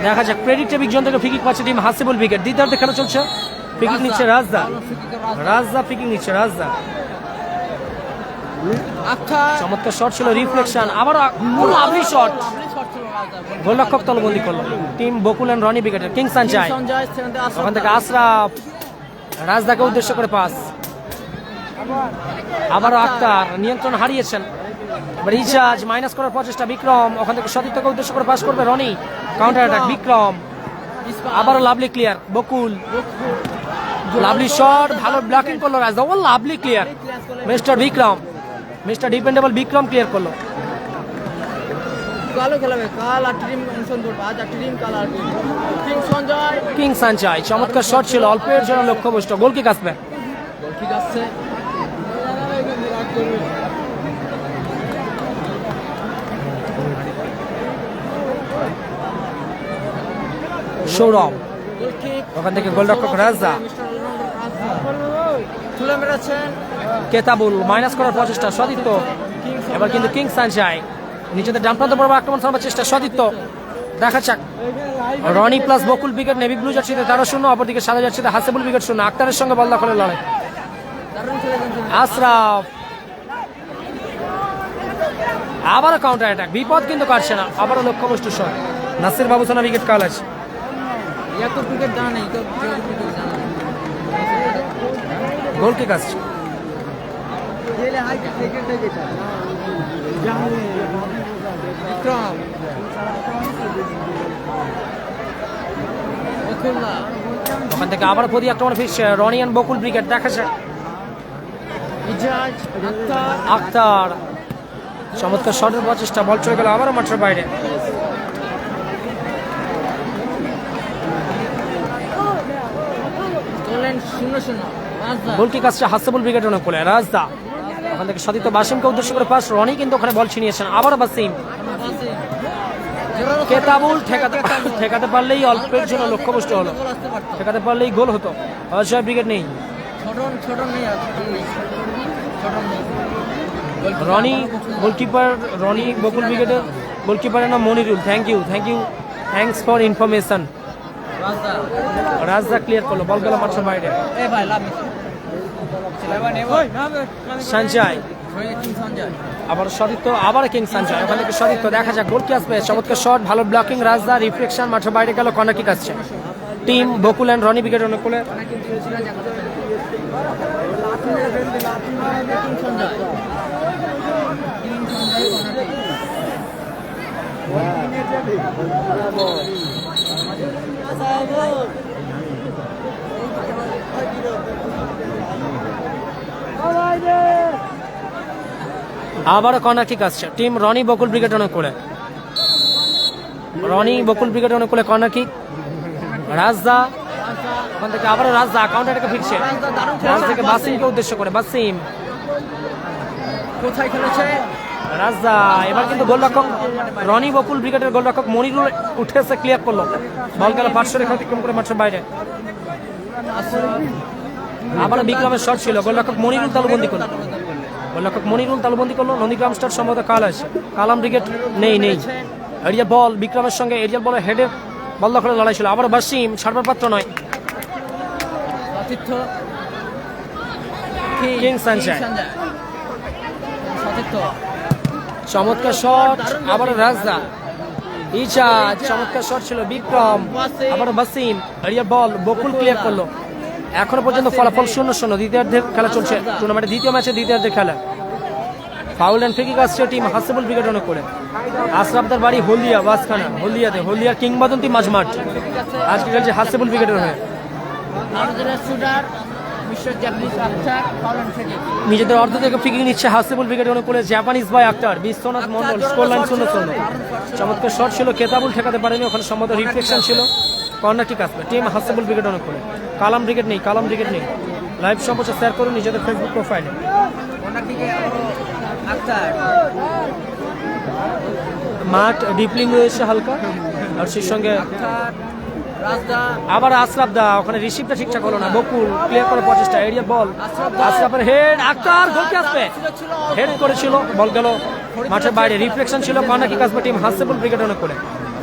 দেখা যাক প্রেডিক্টেবিক জোন থেকে ফ্রি কিক পাচ্ছে টিম হাসিবুল ব্রিগেড। দ্বিতীয়ার্ধে খেলা চলছে, ফ্রি কিক নিচ্ছে রাজদা ফ্রি কিক নিচ্ছে রাজদা। চমৎকার শট ছিল, রিফ্লেকশন, আবার লাভলি শট, গোলরক্ষক তলবন্দি করলো টিম বকুল অ্যান্ড রনি ব্রিগেডের। কিং সঞ্জয়, ওখান থেকে আশরাফ রাজদাকে উদ্দেশ্য করে পাস, আবারও আক্তার নিয়ন্ত্রণ হারিয়েছেন। এবার ইজাজ মাইনাস করার প্রচেষ্টা, বিক্রম ওখান থেকে সতীর্থকে উদ্দেশ্য করে পাস করবে রনি, কাউন্টার অ্যাটাক বিক্রম, আবারও lovely clear Bakul, lovely shot, ভালো ব্লকিং করলো রাজদা, ও lovely clear mister Vikram, mister dependable Vikram clear করলো। কালো খেলাবে, কাল 8 টিম অংশগ্রহণ করবে, আজ 8 টিম, কাল 8 টিম। কিং সঞ্জয় চমৎকার শট ছিল, অল্পের জন্য লক্ষ্যভ্রষ্ট, গোল কিক আসবে। গোল কিক আসছে, সৌরভ, গোল কিক, ওখান থেকে গোলরক্ষক রাজদা, তুলে মেরেছেন কেতাবুল মাইনাস করার প্রচেষ্টা, সতীর্থ এবার কিন্তু কিং সানশাইন নিচেতে ডান প্রান্ত বরাবর আক্রমণ চালানোর চেষ্টা, সতীর্থ দেখা যাক। রনি প্লাস বকুল উইকেট নেভি ব্লু জার্সিতে 13-0, অপরদিকে সাদা জার্সিতে হাসিবুল উইকেট 0। আক্তারের সঙ্গে বল দখলের লড়াই। আশরাফ আবারও কাউন্টার অ্যাটাক, বিপদ কিন্তু কাটছে না, আবারও লক্ষ্যবস্তু শট। নাসির বাবুসানা উইকেট কাল আছে। ইয়াতো ক্রিকেট জানা নেই তো, ক্রিকেট জানা নেই। গোল কিক আসছে। বিক্রম বকুল্লা ওখান থেকে আবার প্রতি আক্রমণ ফিরছে রনি অ্যান্ড বকুল ব্রিগেড, দেখা যাক। ইজাজ আক্তার আক্তার চমৎকার শটের প্রচেষ্টা, বল চলে গেল আবারও মাঠের বাইরে। তোলেন 0-0 রাজদা গোল কিক আসছে হাসিবুল ব্রিগেড অনেক করে। রাজদা ওখান থেকে সতীর্থ বাসিমকে উদ্দেশ্য করে পাস, রনি কিন্তু ওখানে বল ছিনিয়েছেন, আবারও বাসিম। কেতাবুল ঠেকাতে পারলেই অল্পের জন্য লক্ষ্যবস্তু হলো, ঠেকাতে পারলেই গোল হতো। অজয় ব্রিগেড নেই, ছোট নেই আর ছোট নেই। রনি গোলকিপার, রনি বকুল ব্রিগেডের গোলকিপারের নাম Manirul. Thank you thanks for information. রাজদা রাজদা ক্লিয়ার করলো, বল গেল মাঠের বাইরে। এ ভাই লাভ সঞ্জয় কিং সঞ্জয় আবার সতীর্থ, আবার কিং সঞ্জয়, ওখান থেকে সতীর্থ দেখা যাক গোল কি আসবে। চমৎকার শট, ভালো ব্লকিং, রাজদা রিফ্লেকশন, মাঠের বাইরে গেল, কর্নার কিক আসছে। টিম বকুল অ্যান্ড রনি উইকেট অনুকূলে। কিং সঞ্জয় আবারও কর্নার কিক আসছে। টিম রনি বকুল ব্রিগেড অনুকূলে, রনি বকুল ব্রিগেড অনুকূলে কর্নার কিক। রাজদা ওখান থেকে আবারও রাজদা কাউন্টার থেকে ফিরছে, রাজদাকে বাসিমকে উদ্দেশ্য করে, বাসিম কোথায় খেলেছে রাজদা। এবার কিন্তু গোলরক্ষক রনি বকুল ব্রিগেডের গোলরক্ষক মনিরুল উঠেছে, ক্লিয়ার করলো, বল গেল পার্শ্ব রেখা অতিক্রম করে মাঠের বাইরে। আবার বিক্রমের শট ছিল, গোলরক্ষক মনিরুল তালুবন্দি করলো, গোলরক্ষক মনিরুল তালুবন্দি করলো। নন্দীগ্রাম স্টার সম্ভবত কাল আছে, কালাম ব্রিগেড নেই। এরিয়া বল বিক্রমের সঙ্গে, এরিয়াল বলের হেডে বল দখলের লড়াই ছিল, আবার বাসিম ছাড়বার পাত্র নয়। সতীর্থ কিং সানশাইন সতীর্থ চমৎকার শট, আবার রাজদা। ইজাজ চমৎকার শট ছিল, বিক্রম আবার বাসিম, এরিয়া বল বকুল ক্লিয়ার করলো। এখনো পর্যন্ত ফলাফল 0-0, দ্বিতীয়ার্ধের খেলা চলছে টুর্নামেন্টের দ্বিতীয় ম্যাচে, দ্বিতীয়ার্ধের খেলা। ফাউল অ্যান্ড ফ্রি কিক আসছে টিম হাসিবুল ব্রিগেড অনেক করে। আশরাফদার বাড়ি হলদিয়া, বাসখানা হলদিয়াতে, হলদিয়ার কিংবদন্তি মাঝমাঠ আজকে খেলছে হাসিবুল ব্রিগেডের হয়ে। নিজেদের অর্ধ থেকে ফ্রি কিক নিচ্ছে হাসিবুল ব্রিগেড অনেক করে। জাপানিজ বয় আক্তার, বিশ্বনাথ মন্ডল, স্কোর লাইন 0-0। চমৎকার শট ছিল, কেতাবুল ঠেকাতে পারেনি, ওখানে সম্ভবত রিফ্লেকশন ছিল। কর্নার কিক আসবে টিম হাসিবুল ব্রিগেড অনেক করে। কালাম ব্রিগেড নেই। লাইভ সম্প্রচার শেয়ার করুন নিজেদের ফেসবুক প্রোফাইলে। মাঠ ডিপলিং রয়েছে হালকা, আর সেই সঙ্গে আবার আশরাফ দা, ওখানে রিসিভটা ঠিকঠাক হলো না, বকুল ক্লিয়ার করার প্রচেষ্টা, এরিয়া বল, আশরাফের হেড, আক্তার গোল কি আসবে, হেড করেছিল, বল গেল মাঠের বাইরে, রিফ্লেকশন ছিল, কর্নার কিক আসবে টিম হাসিবুল ব্রিগেড অনেক করে।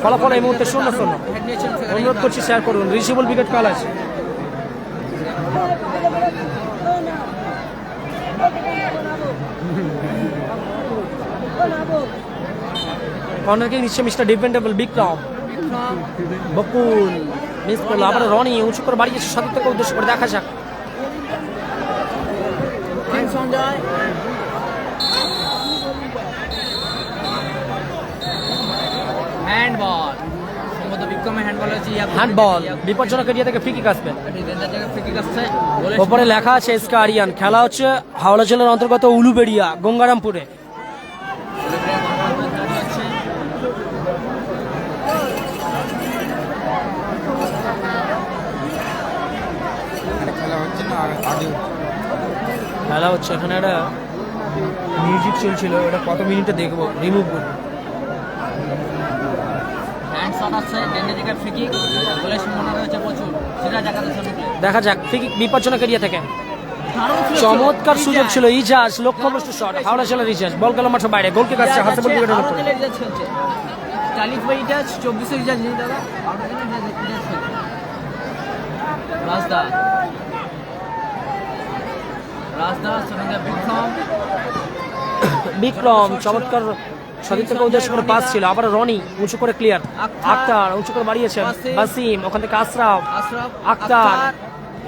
ফলাফল এই মুহূর্তে 0-0। অনুরোধ করছি শেয়ার করুন, রিসিবুল ব্রিগেড কাল আছে। কর্নার কিক নিচ্ছে মিস্টার ডিপেন্ডেবল বিক্রম, বকুল মিস করলো, আবার রনি উঁচু করে বাড়িয়েছে সতীর্থকে উদ্দেশ্য করে, দেখা যাক। হ্যান্ডবল সম্ভবত বিক্রমের হ্যান্ডবল হচ্ছে হ্যান্ডবল বিপজ্জনক এরিয়া থেকে ফ্রি কিক আসবে। ফ্রি কিক আসছে, ওপরে লেখা আছে এসকে আরিয়ান, খেলা হচ্ছে হাওড়া জেলার অন্তর্গত উলুবেড়িয়া গঙ্গারামপুরে। খেলা হচ্ছে এখানে, একটা মিউজিক চলছিল, এটা কত মিনিটে দেখবো, রিমুভ করবো। দেখা যাক ফ্রি কিক বিপজ্জনক এরিয়া থেকে, চমৎকার সুযোগ ছিল ইজাজ, লক্ষ্যভ্রষ্ট শট, হাওড়া জেলার ইজাজ, বল গেল মাঠের বাইরে, গোলকে কাটছে হাসিবুল ব্রিগেডের উপরে। 40 বাই ইজাজ, 24 ইজাজ নেই দাদা। রাজদা সোনাদা বিক্রম চমৎকার সতীর্থকে উদ্দেশ্য করে পাস ছিল, আবার রনি উঁচু করে ক্লিয়ার, আক্তার উঁচু করে বাড়িয়েছেন, বাসিম ওখান থেকে আশরাফ, আক্তার,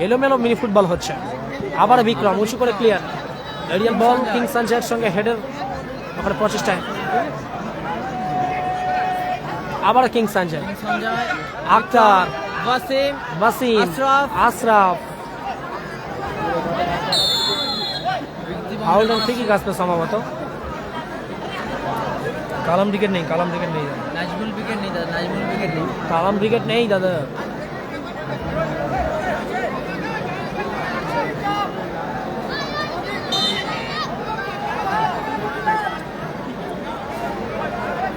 এলোমেলো মিনি ফুটবল হচ্ছে, আবার বিক্রম উঁচু করে ক্লিয়ার, এরিয়াল বল কিং সঞ্জয়ের সঙ্গে হেডের ওখানে প্রচেষ্টায়, আবার কিং সঞ্জয়, সঞ্জয়, আক্তার, বাসিম, আশরাফ, হাউলডন ঠিকই কাজ করে সম্ভবত। কালাম ব্রিগেড নেই, কালাম ব্রিগেড নেই দাদা, নাজমুল উইকেট নেই দাদা, নাজমুল উইকেট নেই। কালাম ব্রিগেড নেই দাদা।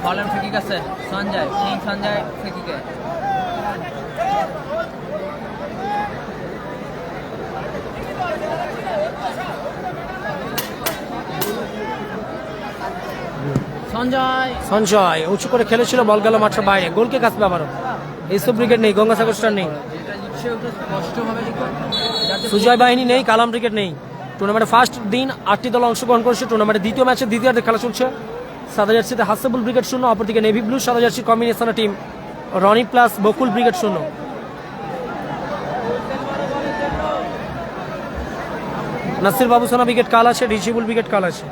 ফলের ফ্রি কিক আছে সঞ্জয়, কিং সঞ্জয় ফ্রি কিকে। সঞ্জয় উঁচু করে খেলেছিল, বল গেল মাঠের বাইরে, গোলকে কাছবে আবারও। এইসব ব্রিগেড নেই, গঙ্গাসাগর স্টার নেই, সুজয় বাহিনী নেই, কালাম ব্রিগেড নেই। টুর্নামেন্টে ফার্স্ট দিন 8টি দল অংশগ্রহণ করেছে। টুর্নামেন্টের দ্বিতীয় ম্যাচে দ্বিতীয়ার্ধে খেলা চলছে। সাদা জার্সিতে হাসিবুল ব্রিগেড 0, অপরদিকে নেভি ব্লু সাদা জার্সি কম্বিনেশনের team Rony plus Bakul brigade 0। Nasir Babusana brigade কাল আছে, রিজিবুল ব্রিগেড কাল আছে।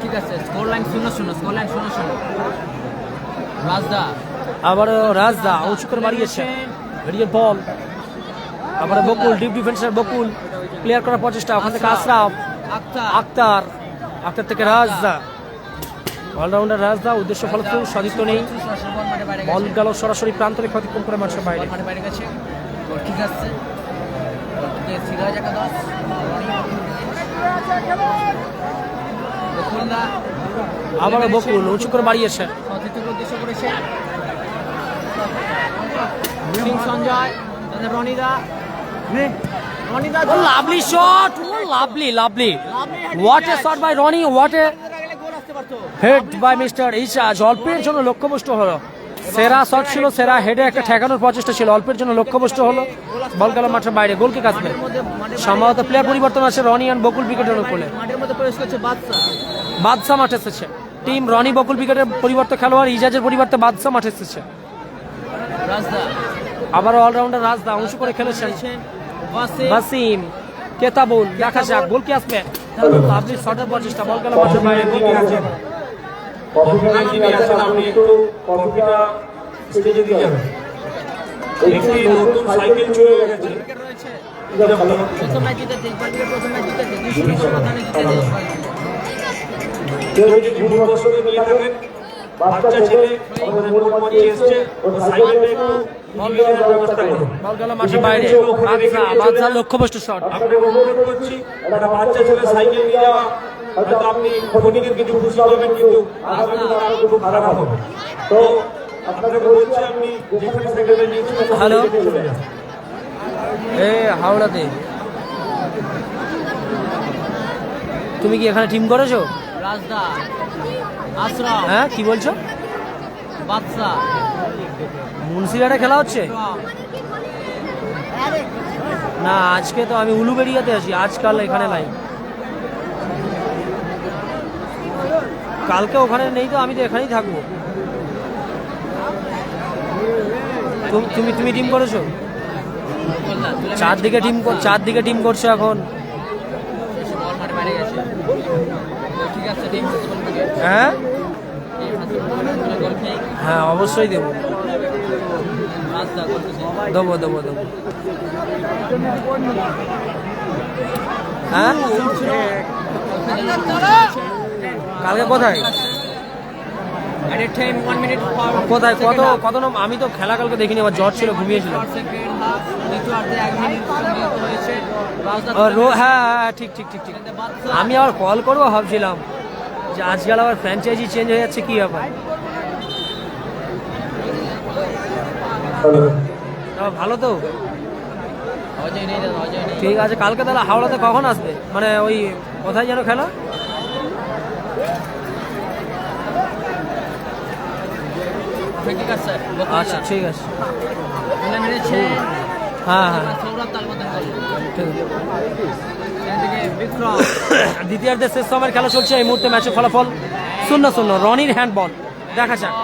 ঠিক আছে, score line 0-0, score line 0-0। Rajda আবার রাজদা উঁচু করে বাড়িয়েছে, রিয়েল বল, আবার বকুল ডিপ ডিফেন্সের বকুল ক্লিয়ার করার প্রচেষ্টা, ওখান থেকে আশরাফ, আক্তার, আক্তার থেকে রাজদা, অলরাউন্ডার রাজদা, উদ্দেশ্য ফলপ্রসূ, সদিত্য নেই, বল গেল সরাসরি প্রান্তরে ক্ষতিপূরণ করে মাঠের বাইরে। ঠিক আছে, সিরাজ একাদশ আবার বকুল উঁচু করে বাড়িয়েছে, উদ্দেশ্য করেছে সঞ্জয়, রনিদা, lovely shot, lovely lovely, what a shot by Roni, what a head by mister Ijaz. অল্পের জন্য লক্ষ্যভ্রষ্ট হলো, সেরা শট ছিল, সেরা হেডে একটা ঠেকানোর প্রচেষ্টা ছিল, অল্পের জন্য লক্ষ্যভ্রষ্ট হলো, বল গেল মাঠের বাইরে, গোলকে কাছবে। সম্ভবত প্লেয়ার পরিবর্তন আছে রনি অ্যান্ড বকুল ব্রিগেডের উপরে। মাঠের মধ্যে প্রবেশ করছে বাদশা মাঠে এসেছে, টিম রনি বকুল ব্রিগেডের পরিবর্তে খেলোয়াড় ইজাজের পরিবর্তে বাদশা মাঠে এসেছে। আবার অলরাউন্ডার রাজদা উঁচু করে খেলেছেন, বাসিম, কেতাবুল, দেখা যাক গোল কি আসবে। লাভলি শটের প্রচেষ্টা, বল গেল মাঠের বাইরে, গোলকে কাছবে। আপনি একটু কফিটা স্টেজে দিয়ে যাবেন। একটি নতুন সাইকেল চলে গেছে, এটা ভালো। প্রথম ম্যাচ জিতে দেখবেন, প্রথম ম্যাচ জিতে 200 মাথানে জিতে দেখবেন। কেউ যদি 2 বছরের নিয়ে থাকেন, বাচ্চা ছেলে আমাদের মূল মঞ্চে এসছে, সাইকেলটা একটু বল দেওয়ার ব্যবস্থা করুন। বল গেল মাঠের বাইরে, বাদশা লক্ষ্যভ্রষ্ট শট। আপনাকে অনুরোধ করছি, একটা বাচ্চা ছেলে সাইকেল নিয়ে যাওয়া, হয়তো আপনি ফটিকের কিছু খুশি হবেন, কিন্তু আগামী দিনে আরো কিছু খারাপ হবে। তো আপনাকে বলছি, আপনি যেখানে সাইকেলটা নিয়েছিলেন হ্যালো, চলে যান। হাওড়াতে তুমি কি এখানে টিম করেছো? রাজদা, আশরাফ, হ্যাঁ কি বলছো? বাদশা, মুন্সিরহাটে খেলা হচ্ছে না, আজকে তো আমি উলুবেড়িয়াতে আছি, আজকাল এখানে নাই, কালকে ওখানে নেই, তো আমি তো এখানেই থাকবো। তুমি তুমি টিম করেছো? চারদিকে টিম করছে এখন। হ্যাঁ হ্যাঁ অবশ্যই দেবো, দেবো দেবো দেবো। হ্যাঁ কালকে কোথায় কোথায় কত আমি তো খেলা কালকে দেখিনি, আমার জ্বর ছিল, ঘুমিয়েছিলাম। হ্যাঁ হ্যাঁ ঠিক ঠিক ঠিক ঠিক, আমি আবার কল করবো ভাবছিলাম যে আজকাল আবার ফ্র্যাঞ্চাইজি চেঞ্জ হয়ে যাচ্ছে, কি ব্যাপার। ভালো তো, অজয় নেই দাদা, অজয় নেই। ঠিক আছে। কালকে তাহলে হাওড়াতে কখন আসবে, মানে ওই কোথায় যেন খেলা? ঠিক আছে, আচ্ছা ঠিক আছে, বলে মেরেছে হ্যাঁ হ্যাঁ সৌরভ তালবদল করলো। ঠিক আছে। সেদিকে বিক্রম দ্বিতীয়ার্ধের শেষ সময়ের খেলা চলছে এই মুহূর্তে। ম্যাচের ফলাফল 0-0। রনির হ্যান্ডবল, দেখা যাক।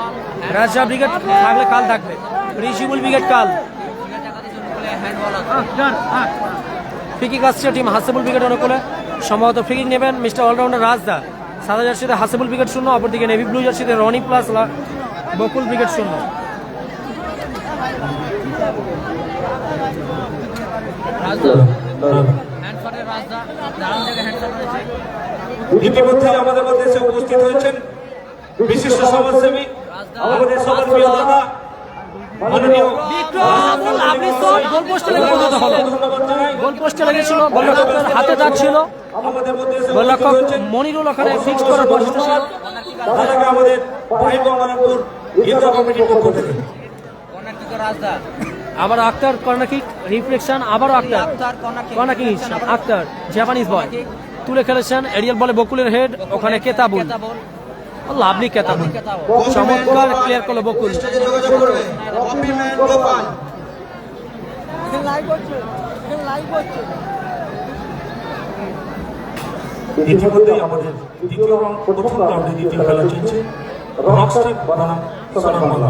রাজা ব্রিগেড থাকলে কাল থাকবে, রিজিবুল ব্রিগেড কাল। ফ্রিকিক আসছে টিম হাসিবুল ব্রিগেড অনুকূলে। সম্ভবত ফ্রিকিক নেবেন মিস্টার অলরাউন্ডার রাজদা। সাদা জার্সিতে হাসিবুল ব্রিগেড 0, অপরদিকে নেভি ব্লু জার্সিতে রনি প্লাস বকুল ব্রিগেড 0। রাজা হ্যান্ড ফরে রাজা, দারুণ জায়গায় হ্যান্ড করেছে। ইতিমধ্যে আমাদের মধ্যে এসে উপস্থিত হয়েছেন বিশিষ্ট সমাজসেবী, আমাদের সবার প্রিয় দাদা মাননীয় আপনি শট গোল পোস্টে লেগে পতিত হলো। গোল পোস্টে লেগেছিল, গোলরক্ষকের হাতে দাগ ছিল। আমাদের মধ্যে এসে গোলরক্ষক মনিরুল ওখানে ফিক্স করার পরিস্থিতি ছিল। দাদাকে আমাদের পাইল গঙ্গারামপুর ঈদগাহ কমিটির পক্ষ থেকে কর্নার কিক রাজা, আবার আক্তার কর্নার কিক রিফ্লেকশন, আবারও Akhtar corner kick. Akhtar Japanese boy তুলে খেলেছেন, এরিয়াল বলে বকুলের হেড, ওখানে কেতাবুল, লাভলি কেতাবুল, চমৎকার ক্লিয়ার করলো বকুল। ইতিমধ্যেই আমাদের দ্বিতীয় রাউন্ড, প্রথম রাউন্ডে দ্বিতীয় খেলা চলছে। রকস্টার বনাম সোনার বাংলা।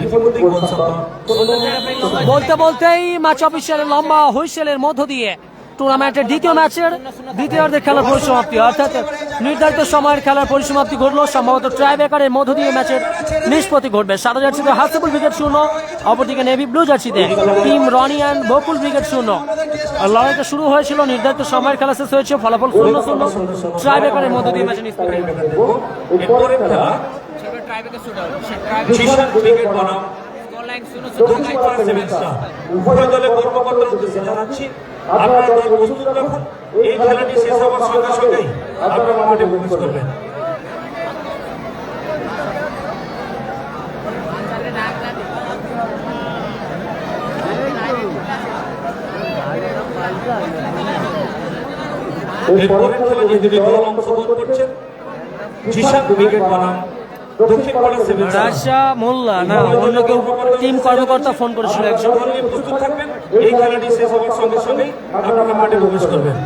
ইতিমধ্যেই গোল সংখ্যা বলতে বলতেই ম্যাচ অফিসিয়াল লম্বা হুইসেলের মধ্য দিয়ে টুর্নামেন্টের দ্বিতীয় ম্যাচের দ্বিতীয়ার্ধের খেলার পরিসমাপ্তি, অর্থাৎ নির্ধারিত সময়ের খেলার পরিসমাপ্তি ঘটলো। সম্ভবত ট্রাইব্রেকারের মধ্য দিয়ে ম্যাচের নিষ্পত্তি ঘটবে। সাদা জার্সিতে হাসিবুল ব্রিগেড 0, অপরদিকে নেভি ব্লু জার্সিতে team Roni and Bakul brigade 0। লড়াইটা শুরু হয়েছিল, নির্ধারিত সময়ের খেলা শেষ হয়েছে, ফলাফল 0-0। ট্রাইব্রেকারের মধ্য দিয়ে ম্যাচের নিষ্পত্তি। এরপরের খেলা সেটা ট্রাইবেকে শুট আউট। জিশান ব্রিগেড বনাম স্কোর লাইন 0-0 দক্ষিণ পাড়া সেভেন স্টার। উভয় দলের কর্মকর্তার উদ্দেশ্যে জানাচ্ছি, আপনারা দল প্রস্তুত রাখুন। এই খেলাটি শেষ হওয়ার সঙ্গে সঙ্গেই আপনারা মাঠে প্রবেশ করবেন। এরপরের খেলা যে দুটি দল অংশগ্রহণ করছেন, জিশান ব্রিগেড বনাম দক্ষিণ পাড়া সেভেন স্টার। রাজা মোল্লা না অন্য কেউ টিম কর্মকর্তা ফোন করেছিল একজন। দল নিয়ে প্রস্তুত থাকবেন। এই খেলাটি শেষ হওয়ার সঙ্গে সঙ্গেই আপনারা মাঠে প্রবেশ করবেন।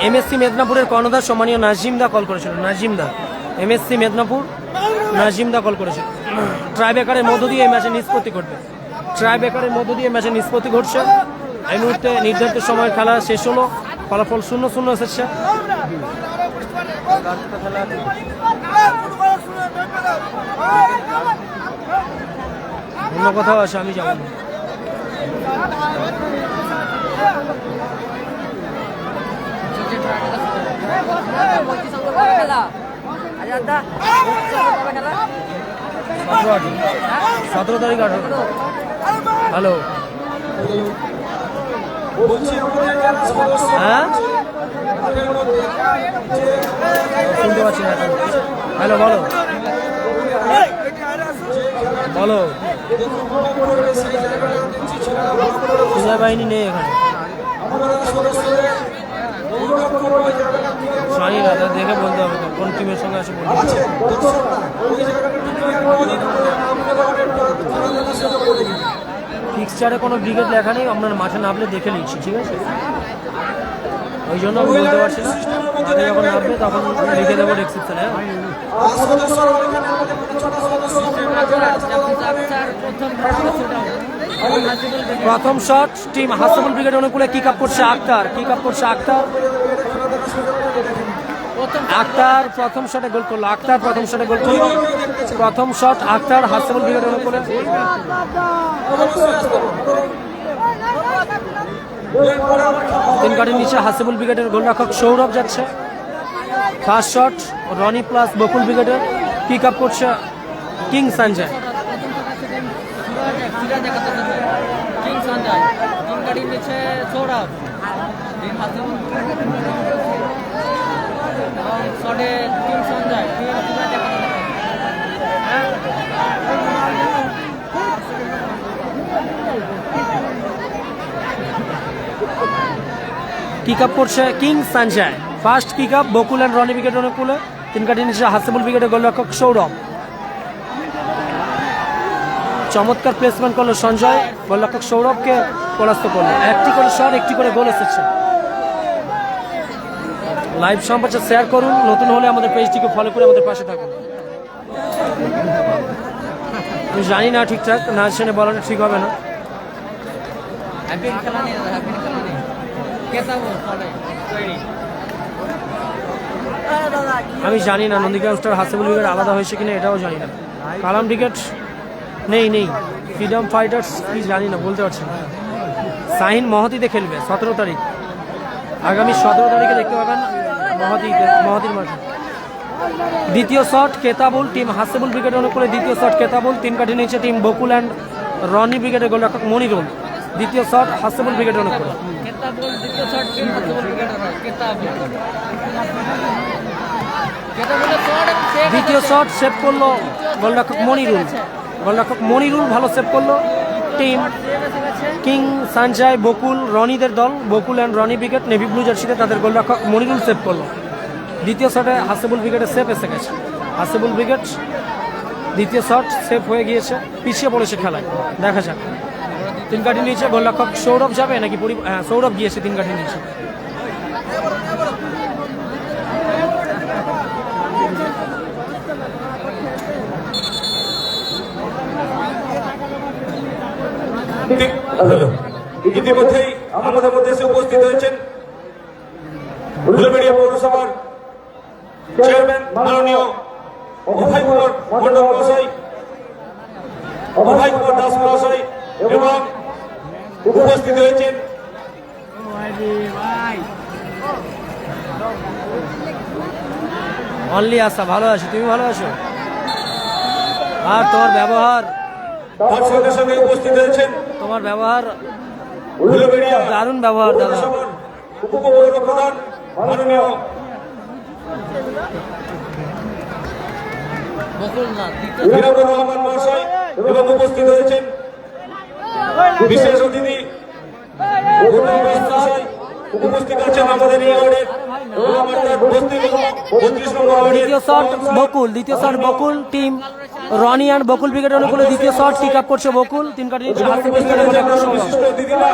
এমএসসি মেদিনীপুরের কর্ণধার সম্মানীয় নাজিম দা কল করেছিল। নাজিম দা, এমএসসি মেদিনীপুর নাজিম দা কল করেছিল। ট্রাইব্রেকারের মধ্য দিয়ে এই ম্যাচের নিষ্পত্তি ঘটবে। ট্রাইব্রেকারের মধ্য দিয়ে ম্যাচের নিষ্পত্তি ঘটছে। এই মুহূর্তে নির্ধারিত সময়ের খেলা শেষ হলো, ফলাফল 0-0 এসেছে। অন্য কোথাও আছে, আমি যাবো না। খেলা 17 তারিখ 18। হ্যালো, হ্যাঁ শুনতে পাচ্ছি না। হ্যালো, বলো বলো। বিজয় বাহিনী নেই এখানে, জানি না, দেখে বলতে হবে তো কোন টিমের সঙ্গে আছে। ফিক্সচারে কোনো ব্রিগেড লেখা নেই, আপনার মাঠে নামলে দেখে নিচ্ছি, ঠিক আছে? ওই জন্য আমি বলতে পারছি না। মাঠে যখন নামবে তখন লিখে দেবো ডেসক্রিপশনে। প্রথম শট টিম হাসিবুল ব্রিগেড অনুকূলে কিক আপ করছে আক্তার। আক্তার প্রথম শটে গোল করলো। প্রথম শট আক্তার হাসিবুল ব্রিগেড অনুকূলে। তিন কাঠির নিচে হাসিবুল ব্রিগেডের গোলরক্ষক সৌরভ যাচ্ছে। First shot Roni plus Bakul ব্রিগেডের, পিক আপ করছে কিং সঞ্জয়। কিং সঞ্জয়, তিন গাড়ির নিচে সৌরভ, শটে কিং সঞ্জয়, কিক আপ করছে king Sanjay. First kick up Bakul and Roni brigade অনুকূলে, তিন কাঠির নিচে হাসিবুল ব্রিগেডের গোলরক্ষক সৌরভ। চমৎকার প্লেসমেন্ট করলো সঞ্জয়, গোলরক্ষক সৌরভকে পরাস্ত করলো। একটি করে শট, একটি করে গোল এসেছে। লাইভ সম্প্রচার শেয়ার করুন, নতুন হলে আমাদের পেজটিকে ফলো করে আমাদের পাশে থাকুন। আমি জানি না ঠিকঠাক, না শুনে বলানো ঠিক হবে না। হ্যাপি খেলা নেই, হ্যাপি খেলা নেই, কেসা বল শটে তৈরি। আমি জানি না নন্দীগ্রামস্টার হাসিবুল ব্রিগেড আলাদা হয়েছে কিনা, এটাও জানি না। কালাম ব্রিগেড নেই, ফ্রিডম ফাইটার্স কি জানি না, বলতে পারছি না। শাহিন মহতিতে খেলবে 17 তারিখ, আগামী 17 তারিখে দেখতে পাবেন মহতির মাঠে। দ্বিতীয় শট কেতাবুল, টিম হাসিবুল ব্রিগেড অনুকূলে দ্বিতীয় শট কেতাবুল। তিন কাঠি নিচে টিম বকুল অ্যান্ড রনি ব্রিগেডের গোলরক্ষক মনিরুল। দ্বিতীয় শট হাসিবুল ব্রিগেড অনুকূলে। কেতা বল, দ্বিতীয় শট কিং হাসিবুল ব্রিগেড, কেতা বল, কেতা বলে শট সেভ। দ্বিতীয় শট সেভ করলো গোলরক্ষক মনিরুল, ভালো সেভ করলো। টিম কিং সঞ্জয় বকুল রনিদের দল, Bakul and Roni brigade navy blue জার্সিতে, তাদের গোলরক্ষক মনিরুল সেভ করলো। দ্বিতীয় শটে হাসিবুল ব্রিগেডের সেভ এসে গেছে। হাসিবুল ব্রিগেড দ্বিতীয় শট সেভ হয়ে গিয়েছে, পিছিয়ে পড়েছে খেলায়। দেখা যাক তিন কাঠির নিচে গোলরক্ষক সৌরভ যাবে নাকি সৌরভ গিয়েছে তিন কাঠির নিচে। ইতিমধ্যেই আমাদের মধ্যে এসে উপস্থিত হয়েছেন উলুবেড়িয়া পৌরসভার চেয়ারম্যান মাননীয় অভয় কুমার মণ্ডল মহাশয়, অভয় কুমার দাস মহাশয়, এবং উপস্থিত হয়েছেন অনলি আশা। ভালো আছো, তুমি ভালো আছো? আর তোমার ব্যবহার, তার সঙ্গে সঙ্গে উপস্থিত হয়েছেন তোমার ব্যবহার উলুবেড়িয়া দারুণ ব্যবহার দাদা। পৌরসভার উপপৌর প্রধান মাননীয় বকুল না, দ্বিতীয় মিরাবুর রহমান মহাশয়, এবং উপস্থিত হয়েছেন বিশেষ অতিথি গৌতম দাস মহাশয়। উপস্থিত আছেন আমাদের এই ওয়ার্ডের এবং আমার তার 32 নম্বর ওয়ার্ডের দ্বিতীয় shot Bakul, team Roni and Bakul brigade অনুকূলে দ্বিতীয় শট পিক আপ করছে বকুল। তিন কাঠির নিচে হাসিবুল ব্রিগেডের গোলরক্ষক সৌরভ। বিশিষ্ট অতিথিরা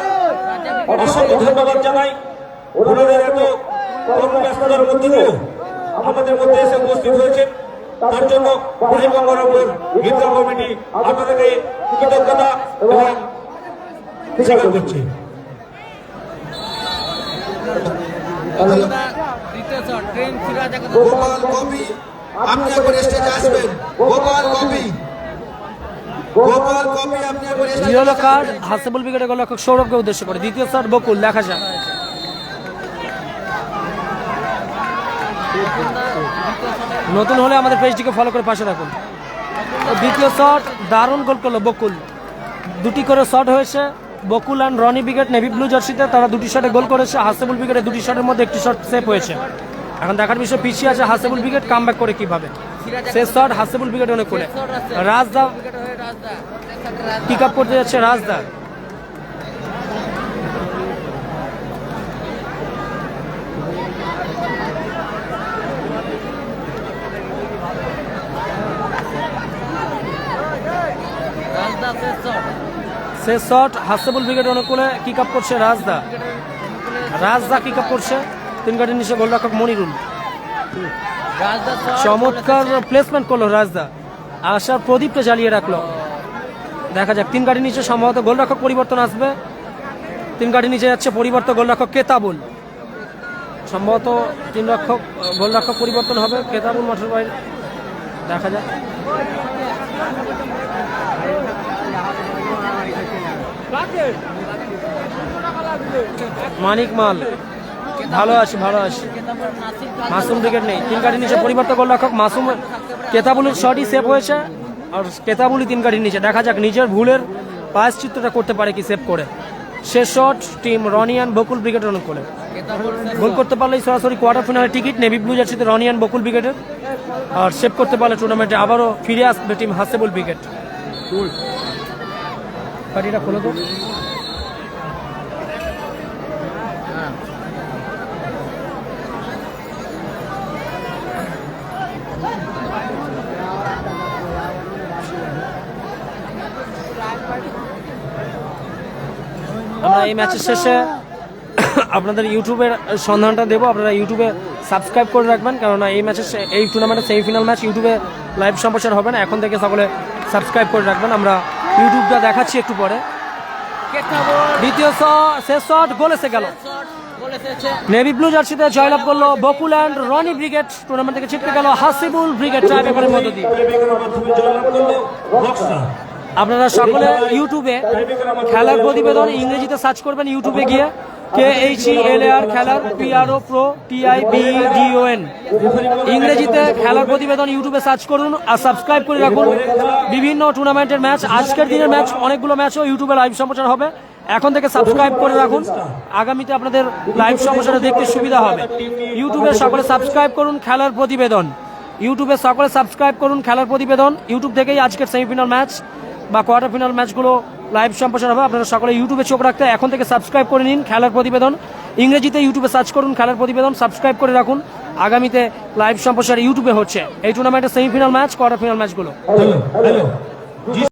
অসংখ্য ধন্যবাদ জানাই। ওনাদের এত কর্মব্যস্ততার মধ্যে দিয়েও আমাদের মধ্যে এসে উপস্থিত হয়েছেন, তার জন্য ভাইগঙ্গারামপুর গীতা কমিটি আপনাদেরকে কৃতজ্ঞতা এবং স্বীকার করছি। দ্বিতীয় shot train Siraj Gopal copy, আপনি একবার স্টেজে আসবেন। গোপাল কপি, আপনি একবার স্টেজে ইয়েলো কার্ড হাসিবুল ব্রিগেডের গোলরক্ষক সৌরভকে উদ্দেশ্য করে। দ্বিতীয় শট বকুল, দেখা যাক। নতুন হলে আমাদের পেজটিকে ফলো করে পাশে রাখুন। দ্বিতীয় শট দারুণ গোল করলো বকুল। দুটি করে শট হয়েছে। Bakul and Roni brigade navy blue জার্সিতে, তারা দুটি শটে গোল করেছে। হাসিবুল ব্রিগেডের দুটি শটের মধ্যে একটি শট সেভ হয়েছে। এখন দেখার বিষয় পিছিয়ে আছে হাসিবুল ব্রিগেড কামব্যাক করে কিভাবে। শেষ শট হাসিবুল ব্রিগেড অনেক করে। রাজদা পিক আপ করতে যাচ্ছে, রাজদা শেষ শট হাসিবুল ব্রিগেড অনুকূলে কিক আপ করছে রাজদা কিক আপ করছে। তিন কাঠির নিচে গোলরক্ষক মনিরুল। চমৎকার প্লেসমেন্ট করলো রাজদা, আশার প্রদীপকে জ্বালিয়ে রাখলো। দেখা যাক তিন কাঠির নিচে সম্ভবত গোলরক্ষক পরিবর্তন আসবে। তিন কাঠির নিচে যাচ্ছে পরিবর্তন গোলরক্ষক কেতাবুল। সম্ভবত গোলরক্ষক পরিবর্তন হবে কেতাবুল মাঠের বাইরে। দেখা যাক। মানিক মাল ভালো আছে ভালো আছে। কেতাবুল নাসির মাসুম উইকেট নেই, 3 কাঠির নিচে পরিবর্তন গোলরক্ষক মাসুম। কেতাবুলের শটই সেভ হয়েছে আর কেতাবুলই 3 কাঠির নিচে। দেখা যাক নিজের ভুলের প্রায়শ্চিত্তটা করতে পারে কি সেভ করে। শেষ শট টিম রনিয়ান বকুল ব্রিগেড রান করে কেতাবুল গোল করতে পারলেই সরাসরি কোয়ার্টার ফাইনালের টিকিট নেভি ব্লু জার্সিতে রনিয়ান বকুল ব্রিগেডের। আর সেভ করতে পারলে টুর্নামেন্টে আবারও ফিরে আসবে টিম হাসেবুল ব্রিগেড। পার্টিটা খোলো তো। আমরা এই ম্যাচের শেষে আপনাদের ইউটিউবের সন্ধানটা দেবো, আপনারা ইউটিউবে সাবস্ক্রাইব করে রাখবেন, কেননা এই ম্যাচের এই টুর্নামেন্টের সেমিফাইনাল ম্যাচ ইউটিউবে লাইভ সম্প্রচার হবে না। এখন থেকে সকলে সাবস্ক্রাইব করে রাখবেন। আমরা ইউটিউবটা দেখাচ্ছি একটু পরে। কেতাবুল দ্বিতীয় শেষ শট গোল এসে গেল। গোল এসেছে নেভি ব্লু জার্সিতে জয়লাভ করলো বকুল অ্যান্ড রনি ব্রিগেড। টুর্নামেন্ট থেকে ছিটকে গেল হাসিবুল ব্রিগেড টাইব্রেকারের মধ্য দিয়ে। টাইব্রেকারের মাধ্যমে জয়লাভ করলো রকস্টার। আপনারা সকলে ইউটিউবে খেলার প্রতিবেদন ইংরেজিতে সার্চ করবেন, ইউটিউবে গিয়ে KHELAR খেলার PRO PRO TIBDON ইংরেজিতে খেলার প্রতিবেদন ইউটিউবে সার্চ করুন আর সাবস্ক্রাইব করে রাখুন। বিভিন্ন টুর্নামেন্টের ম্যাচ, আজকের দিনের ম্যাচ, অনেকগুলো ম্যাচও ইউটিউবে লাইভ সম্প্রচার হবে। এখন থেকে সাবস্ক্রাইব করে রাখুন, আগামীতে আপনাদের লাইভ সম্প্রচারে দেখতে সুবিধা হবে। ইউটিউবে সকলে সাবস্ক্রাইব করুন খেলার প্রতিবেদন, ইউটিউবে সকলে সাবস্ক্রাইব করুন খেলার প্রতিবেদন। ইউটিউব থেকেই আজকের সেমিফাইনাল ম্যাচ বা কোয়ার্টার ফাইনাল ম্যাচগুলো লাইভ সম্প্রচার হবে। আপনারা সকলে ইউটিউবে চোখ রাখতে এখন থেকে সাবস্ক্রাইব করে নিন খেলার প্রতিবেদন। ইংরেজিতে ইউটিউবে সার্চ করুন খেলার প্রতিবেদন, সাবস্ক্রাইব করে রাখুন। আগামীতে লাইভ সম্প্রচার ইউটিউবে হচ্ছে এই টুর্নামেন্টের সেমিফাইনাল ম্যাচ, কোয়ার্টার ফাইনাল ম্যাচগুলো। হ্যালো